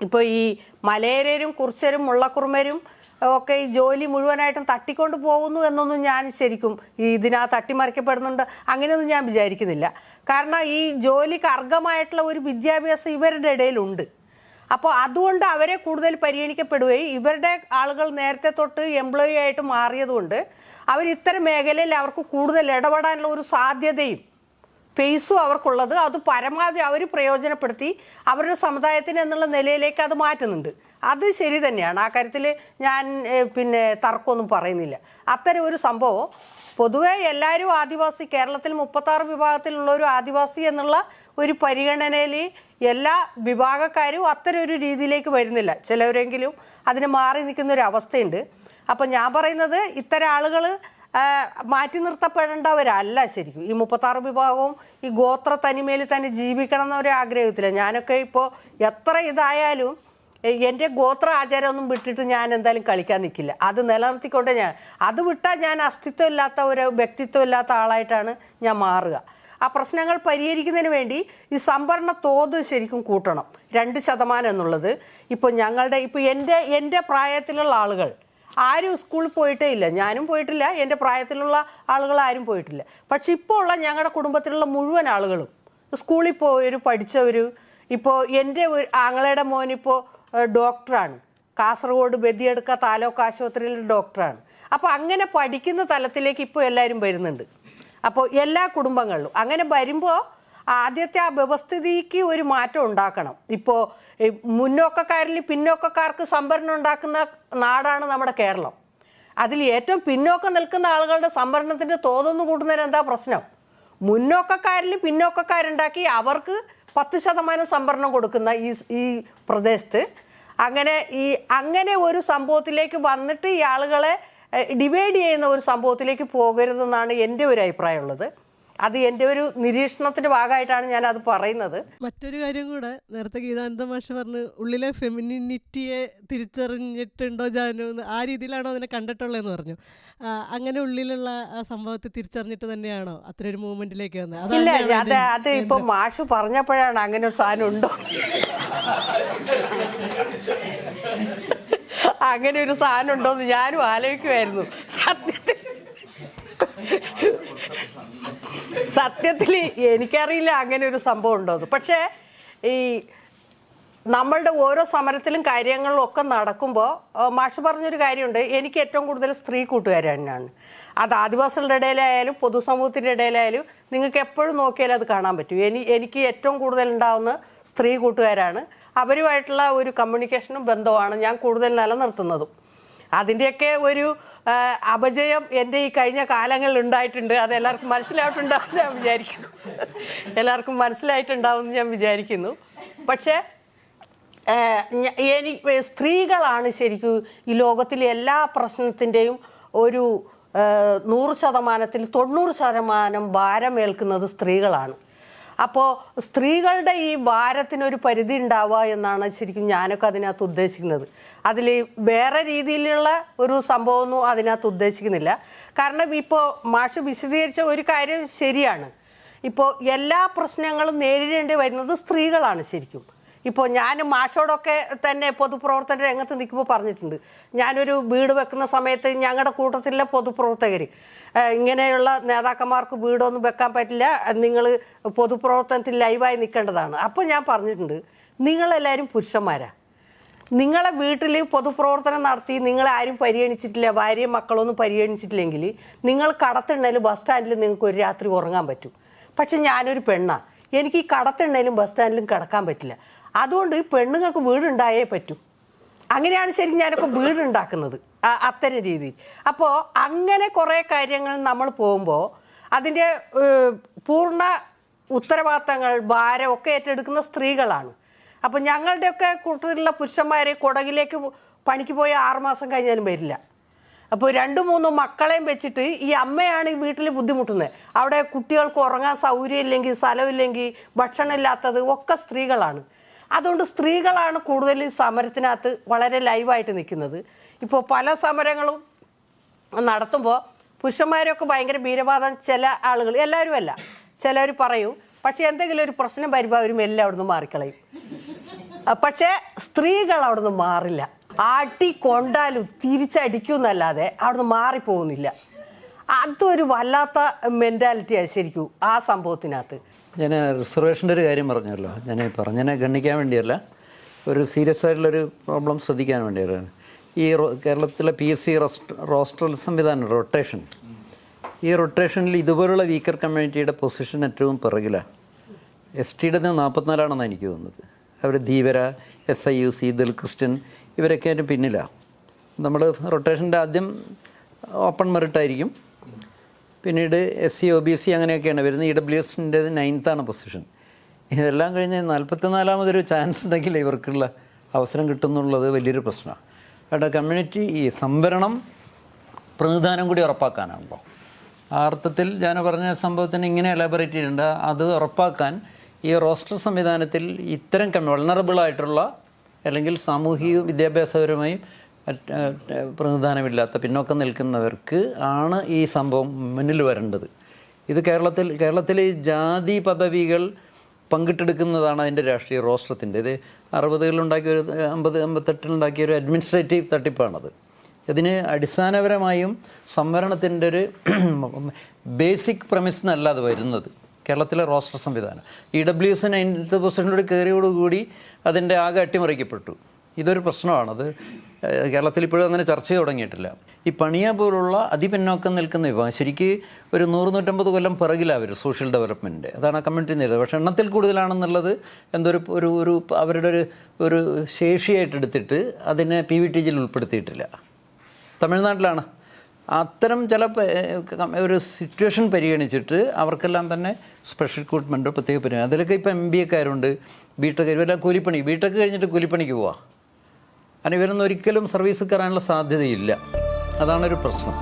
ഇപ്പോൾ ഈ മലയരരും കുറിച്ചരും മുള്ളക്കുറുമരും ഒക്കെ ഈ ജോലി മുഴുവനായിട്ടും തട്ടിക്കൊണ്ട് പോകുന്നു എന്നൊന്നും ഞാൻ ശരിക്കും ഇതിനകത്ത് തട്ടിമറിക്കപ്പെടുന്നുണ്ട് അങ്ങനെയൊന്നും ഞാൻ വിചാരിക്കുന്നില്ല. കാരണം ഈ ജോലിക്ക് അർഹമായിട്ടുള്ള ഒരു വിദ്യാഭ്യാസം ഇവരുടെ ഇടയിലുണ്ട്. അപ്പോൾ അതുകൊണ്ട് അവരെ കൂടുതൽ പരിഗണിക്കപ്പെടുകയും ഇവരുടെ ആളുകൾ നേരത്തെ തൊട്ട് എംപ്ലോയി ആയിട്ട് മാറിയതുകൊണ്ട് അവർ ഇത്തരം മേഖലയിൽ അവർക്ക് കൂടുതൽ ഇടപെടാനുള്ള ഒരു സാധ്യതയും പേസും അവർക്കുള്ളത്. അത് പരമാവധി അവർ പ്രയോജനപ്പെടുത്തി അവരുടെ സമുദായത്തിന് എന്നുള്ള നിലയിലേക്ക് അത് മാറ്റുന്നുണ്ട്. അത് ശരി തന്നെയാണ്. ആ കാര്യത്തിൽ ഞാൻ തർക്കമൊന്നും പറയുന്നില്ല. അത്തരം ഒരു സംഭവം പൊതുവെ എല്ലാവരും ആദിവാസി, കേരളത്തിൽ 36 വിഭാഗത്തിലുള്ള ഒരു ആദിവാസി എന്നുള്ള ഒരു പരിഗണനയിൽ എല്ലാ വിഭാഗക്കാരും അത്തരം ഒരു രീതിയിലേക്ക് വരുന്നില്ല. ചിലവരെങ്കിലും അതിന് മാറി നിൽക്കുന്ന ഒരു അവസ്ഥയുണ്ട്. അപ്പം ഞാൻ പറയുന്നത് ഇത്തരം ആളുകൾ മാറ്റി നിർത്തപ്പെടേണ്ടവരല്ല ശരിക്കും. ഈ 36 വിഭാഗവും ഈ ഗോത്ര തനിമയിൽ തന്നെ ജീവിക്കണം എന്നൊരു ആഗ്രഹത്തില്ല. ഞാനൊക്കെ ഇപ്പോൾ എത്ര ഇതായാലും എൻ്റെ ഗോത്ര ആചാരമൊന്നും വിട്ടിട്ട് ഞാൻ എന്തായാലും കളിക്കാൻ നിൽക്കില്ല. അത് നിലനിർത്തിക്കൊണ്ട് അത് വിട്ടാൽ ഞാൻ അസ്തിത്വമില്ലാത്ത ഒരു വ്യക്തിത്വമില്ലാത്ത ആളായിട്ടാണ് ഞാൻ മാറുക. ആ പ്രശ്നങ്ങൾ പരിഹരിക്കുന്നതിന് വേണ്ടി ഈ സംഭരണ തോത് ശരിക്കും കൂട്ടണം. 2% എന്നുള്ളത് ഇപ്പോൾ എൻ്റെ പ്രായത്തിലുള്ള ആളുകൾ ആരും സ്കൂളിൽ പോയിട്ടേ ഇല്ല. ഞാനും പോയിട്ടില്ല, എൻ്റെ പ്രായത്തിലുള്ള ആളുകൾ ആരും പോയിട്ടില്ല. പക്ഷെ ഇപ്പോൾ ഉള്ള ഞങ്ങളുടെ കുടുംബത്തിലുള്ള മുഴുവൻ ആളുകളും സ്കൂളിൽ പോയൊരു പഠിച്ചവർ. ഇപ്പോൾ എൻ്റെ ആങ്ങളയുടെ മോനിപ്പോൾ ഡോക്ടറാണ്. കാസർഗോഡ് ബദിയടുക്ക താലൂക്ക് ആശുപത്രിയിൽ ഡോക്ടറാണ്. അപ്പോൾ അങ്ങനെ പഠിക്കുന്ന തലത്തിലേക്ക് ഇപ്പോൾ എല്ലാവരും വരുന്നുണ്ട്. അപ്പോൾ എല്ലാ കുടുംബങ്ങളിലും അങ്ങനെ വരുമ്പോൾ ആദ്യത്തെ ആ വ്യവസ്ഥിതിക്ക് ഒരു മാറ്റം ഉണ്ടാക്കണം. ഇപ്പോൾ മുന്നോക്കക്കാരിൽ പിന്നോക്കക്കാർക്ക് സംഭരണം ഉണ്ടാക്കുന്ന നാടാണ് നമ്മുടെ കേരളം. അതിൽ ഏറ്റവും പിന്നോക്കം നിൽക്കുന്ന ആളുകളുടെ സംഭരണത്തിൻ്റെ തോതൊന്നും കൂട്ടുന്നതിന് എന്താ പ്രശ്നം? മുന്നോക്കക്കാരിൽ പിന്നോക്കക്കാരുണ്ടാക്കി അവർക്ക് 10% സംഭരണം കൊടുക്കുന്ന ഈ പ്രദേശത്ത് അങ്ങനെ ഒരു സംഭവത്തിലേക്ക് വന്നിട്ട് ഈ ആളുകളെ ഡിവൈഡ് ചെയ്യുന്ന ഒരു സംഭവത്തിലേക്ക് പോകരുതെന്നാണ് എൻ്റെ ഒരു അഭിപ്രായമുള്ളത്. അത് എൻ്റെ ഒരു നിരീക്ഷണത്തിൻ്റെ ഭാഗമായിട്ടാണ് ഞാൻ അത് പറയുന്നത്. മറ്റൊരു കാര്യം കൂടെ, നേരത്തെ ഗീതാനന്ദ മാഷ് പറഞ്ഞ് ഉള്ളിലെ ഫെമിനിറ്റിയെ തിരിച്ചറിഞ്ഞിട്ടുണ്ടോ ജാനു എന്ന്, ആ രീതിയിലാണോ അതിനെ കണ്ടിട്ടുള്ളതെന്ന് പറഞ്ഞു. അങ്ങനെ ഉള്ളിലുള്ള ആ സംഭവത്തെ തിരിച്ചറിഞ്ഞിട്ട് തന്നെയാണോ അത്ര ഒരു മൂവ്മെന്റിലേക്ക് വന്നത്? ഇല്ല, അത് ഇപ്പൊ മാഷ് പറഞ്ഞപ്പോഴാണ് അങ്ങനെ ഒരു സാധനം ഉണ്ടോ, അങ്ങനെ ഒരു സാധനം ഉണ്ടോന്ന് ഞാനും ആലോചിക്കുമായിരുന്നു. സത്യത്തിൽ എനിക്കറിയില്ല അങ്ങനെ ഒരു സംഭവം ഉണ്ടോന്ന്. പക്ഷേ ഈ നമ്മളുടെ ഓരോ സമരത്തിലും കാര്യങ്ങളിലും ഒക്കെ നടക്കുമ്പോൾ മാഷ് പറഞ്ഞൊരു കാര്യമുണ്ട്. എനിക്ക് ഏറ്റവും കൂടുതൽ സ്ത്രീ കൂട്ടുകാരാണ്. അത് ആദിവാസികളുടെ ഇടയിലായാലും പൊതുസമൂഹത്തിൻ്റെ ഇടയിലായാലും നിങ്ങൾക്ക് എപ്പോഴും നോക്കിയാലും അത് കാണാൻ പറ്റും. എനിക്ക് ഏറ്റവും കൂടുതൽ ഉണ്ടാവുന്ന സ്ത്രീ കൂട്ടുകാരാണ്. അവരുമായിട്ടുള്ള ഒരു കമ്മ്യൂണിക്കേഷനും ബന്ധമാണ് ഞാൻ കൂടുതൽ നിലനിർത്തുന്നതും. അതിൻ്റെയൊക്കെ ഒരു അപജയം എൻ്റെ ഈ കഴിഞ്ഞ കാലങ്ങളിൽ ഉണ്ടായിട്ടുണ്ട്. അത് എല്ലാവർക്കും മനസ്സിലായിട്ടുണ്ടാവും ഞാൻ വിചാരിക്കുന്നു. ഞാൻ വിചാരിക്കുന്നു. പക്ഷേ സ്ത്രീകളാണ് ശരിക്കും ഈ ലോകത്തിലെ എല്ലാ പ്രശ്നത്തിൻ്റെയും ഒരു 100%-ൽ 90% ഭാരമേൽക്കുന്നത് സ്ത്രീകളാണ്. അപ്പോൾ സ്ത്രീകളുടെ ഈ ഭാരത്തിനൊരു പരിധി ഉണ്ടാവുക എന്നാണ് ശരിക്കും ഞാനൊക്കെ അതിനകത്ത് ഉദ്ദേശിക്കുന്നത്. അതിൽ വേറെ രീതിയിലുള്ള ഒരു സംഭവമൊന്നും അതിനകത്ത് ഉദ്ദേശിക്കുന്നില്ല. കാരണം ഇപ്പോൾ മാഷ് വിശദീകരിച്ച ഒരു കാര്യം ശരിയാണ്. ഇപ്പോൾ എല്ലാ പ്രശ്നങ്ങളും നേരിടേണ്ടി വരുന്നത് സ്ത്രീകളാണ് ശരിക്കും. ഇപ്പോൾ ഞാൻ മാഷോടൊക്കെ തന്നെ പൊതുപ്രവർത്തന രംഗത്ത് നിൽക്കുമ്പോൾ പറഞ്ഞിട്ടുണ്ട്. ഞാനൊരു വീട് വെക്കുന്ന സമയത്ത് ഞങ്ങളുടെ കൂട്ടത്തിലെ പൊതുപ്രവർത്തകർ ഇങ്ങനെയുള്ള നേതാക്കന്മാർക്ക് വീടൊന്നും വെക്കാൻ പറ്റില്ല, നിങ്ങൾ പൊതുപ്രവർത്തനത്തിൽ ലൈവായി നിൽക്കേണ്ടതാണ്. അപ്പോൾ ഞാൻ പറഞ്ഞിട്ടുണ്ട്, നിങ്ങളെല്ലാവരും പുരുഷന്മാരാണ്. നിങ്ങളെ വീട്ടിൽ പൊതുപ്രവർത്തനം നടത്തി നിങ്ങളെ ആരും പരിഗണിച്ചിട്ടില്ല, ഭാര്യയും മക്കളൊന്നും പരിഗണിച്ചിട്ടില്ലെങ്കിൽ നിങ്ങൾ കടത്തിണ്ണയിൽ ബസ് സ്റ്റാൻഡിൽ നിങ്ങൾക്ക് ഒരു രാത്രി ഉറങ്ങാൻ പറ്റും. പക്ഷെ ഞാനൊരു പെണ്ണാണ്, എനിക്ക് ഈ കടത്തിണ്ണയിലും ബസ് സ്റ്റാൻഡിലും കിടക്കാൻ പറ്റില്ല. അതുകൊണ്ട് പെണ്ണുങ്ങൾക്ക് വീടുണ്ടായേ പറ്റൂ. അങ്ങനെയാണ് ശരിക്കും ഞാനൊക്കെ വീടുണ്ടാക്കുന്നത് അത്തരം രീതിയിൽ. അപ്പോൾ അങ്ങനെ കുറേ കാര്യങ്ങൾ നമ്മൾ പോകുമ്പോൾ അതിൻ്റെ പൂർണ്ണ ഉത്തരവാദിത്തങ്ങൾ ഭാരം ഒക്കെ ഏറ്റെടുക്കുന്ന സ്ത്രീകളാണ്. അപ്പം ഞങ്ങളുടെയൊക്കെ കൂട്ടത്തിലുള്ള പുരുഷന്മാർ കുടകിലേക്ക് പണിക്ക് പോയി 6 മാസം കഴിഞ്ഞാലും വരില്ല. അപ്പോൾ 2-3 മക്കളെയും വെച്ചിട്ട് ഈ അമ്മയാണ് ഈ വീട്ടിൽ ബുദ്ധിമുട്ടുന്നത്. അവിടെ കുട്ടികൾക്ക് ഉറങ്ങാൻ സൗകര്യമില്ലെങ്കിൽ, സ്ഥലമില്ലെങ്കിൽ, ഭക്ഷണം ഇല്ലാത്തത് ഒക്കെ സ്ത്രീകളാണ്. അതുകൊണ്ട് സ്ത്രീകളാണ് കൂടുതൽ സമരത്തിനകത്ത് വളരെ ലൈവായിട്ട് നിൽക്കുന്നത്. ഇപ്പോൾ പല സമരങ്ങളും നടത്തുമ്പോൾ പുരുഷന്മാരൊക്കെ ഭയങ്കര വീരവാദം ചില ആളുകൾ, എല്ലാവരും അല്ല, ചിലവർ പറയും. പക്ഷെ എന്തെങ്കിലും ഒരു പ്രശ്നം വരുമ്പോൾ അവരും എല്ലാം അവിടുന്ന് മാറിക്കളയും. പക്ഷേ സ്ത്രീകൾ അവിടുന്ന് മാറില്ല. ആട്ടി കൊണ്ടാലും തിരിച്ചടിക്കും എന്നല്ലാതെ അവിടുന്ന് മാറിപ്പോകുന്നില്ല. അതൊരു വല്ലാത്ത മെൻറ്റാലിറ്റിയാണ് ശരിക്കും ആ സംഭവത്തിനകത്ത്. ഞാൻ റിസർവേഷൻ്റെ ഒരു കാര്യം പറഞ്ഞല്ലോ, ഞാൻ പറഞ്ഞതിനെ ഗണ്ണിക്കാൻ വേണ്ടിയല്ല, ഒരു സീരിയസ് ആയിട്ടുള്ളൊരു പ്രോബ്ലം ശ്രദ്ധിക്കാൻ വേണ്ടിയാണ്. ഈ കേരളത്തിലെ PSC റോസ്റ്ററൽ സംവിധാനം, റൊട്ടേഷൻ, ഈ റൊട്ടേഷനിൽ ഇതുപോലുള്ള വീക്കർ കമ്മ്യൂണിറ്റിയുടെ പൊസിഷൻ ഏറ്റവും പിറകിലാണ്. STയുടെ 44ആണെന്നാണ് എനിക്ക് തോന്നുന്നത്. അവർ ധീവര, SIUC, ദളിത് ക്രിസ്ത്യൻ ഇവരൊക്കെ അതിന് പിന്നിലാണ്. നമ്മൾ റൊട്ടേഷൻ്റെ ആദ്യം ഓപ്പൺ മെറിറ്റായിരിക്കും, പിന്നീട് SC OBC അങ്ങനെയൊക്കെയാണ് വരുന്നത്. EWSൻ്റെ 9th പൊസിഷൻ. ഇതെല്ലാം കഴിഞ്ഞ് 44ാമതൊരു ചാൻസ് ഉണ്ടെങ്കിൽ ഇവർക്കുള്ള അവസരം കിട്ടുന്നുള്ളത് വലിയൊരു പ്രശ്നമാണ്. അവിടെ കമ്മ്യൂണിറ്റി ഈ സംവരണം പ്രതിനിധാനം കൂടി ഉറപ്പാക്കാനാണല്ലോ. ആ അർത്ഥത്തിൽ ഞാൻ പറഞ്ഞ സംഭവത്തിന് ഇങ്ങനെ എലാബറേറ്റ് ചെയ്യേണ്ട, അത് ഉറപ്പാക്കാൻ ഈ റോസ്റ്റർ സംവിധാനത്തിൽ ഇത്തരം വൾണറബിളായിട്ടുള്ള അല്ലെങ്കിൽ സാമൂഹിക വിദ്യാഭ്യാസപരമായും പ്രതിനിധാനമില്ലാത്ത പിന്നോക്കം നിൽക്കുന്നവർക്ക് ആണ് ഈ സംഭവം മുന്നിൽ വരേണ്ടത്. ഇത് കേരളത്തിൽ ജാതി പദവികൾ പങ്കിട്ടെടുക്കുന്നതാണ് അതിൻ്റെ രാഷ്ട്രീയ റോസ്റ്ററത്തിൻ്റെ. ഇത് 60കളിലുണ്ടാക്കിയ ഒരു 58 ഒരു അഡ്മിനിസ്ട്രേറ്റീവ് തട്ടിപ്പാണത്. ഇതിന് അടിസ്ഥാനപരമായും സംവരണത്തിൻ്റെ ഒരു ബേസിക് പ്രമിസ് എന്നല്ല അത് വരുന്നത്. കേരളത്തിലെ റോസ്റ്റർ സംവിധാനം EWS 9th പൊസിഷനിലൂടെ കയറിയോടുകൂടി അതിൻ്റെ ആകെ അട്ടിമറിക്കപ്പെട്ടു. ഇതൊരു പ്രശ്നമാണത്. കേരളത്തിൽ ഇപ്പോഴും അങ്ങനെ ചർച്ച തുടങ്ങിയിട്ടില്ല. ഈ പണിയ പോലുള്ള അതിപിന്നോക്കം നിൽക്കുന്ന വിഭാഗം ശരിക്ക് ഒരു 100-150 കൊല്ലം പിറകിലാണ് അവർ സോഷ്യൽ ഡെവലപ്മെൻറ്റ്. അതാണ് ആ കമ്മ്യൂണിറ്റി നേരിടുന്നത്. പക്ഷേ എണ്ണത്തിൽ കൂടുതലാണെന്നുള്ളത് ഒരു അവരുടെ ഒരു ശേഷിയായിട്ട് എടുത്തിട്ട് അതിനെ PVTGയിൽ ഉൾപ്പെടുത്തിയിട്ടില്ല. തമിഴ്നാട്ടിലാണ് അത്തരം ചില ഒരു സിറ്റുവേഷൻ പരിഗണിച്ചിട്ട് അവർക്കെല്ലാം തന്നെ സ്പെഷ്യൽ റിക്രൂട്ട്മെൻറ്റോ പ്രത്യേക പരിഗണന. അതിലൊക്കെ ഇപ്പോൾ MBAക്കാരുണ്ട്, BTech, ഇവരെല്ലാം കൂലിപ്പണി, BTech കഴിഞ്ഞിട്ട് കൂലിപ്പണിക്ക് പോവാം. കാരണം ഇവരൊന്നും ഒരിക്കലും സർവീസ് കയറാനുള്ള സാധ്യതയില്ല. അതാണൊരു പ്രശ്നം.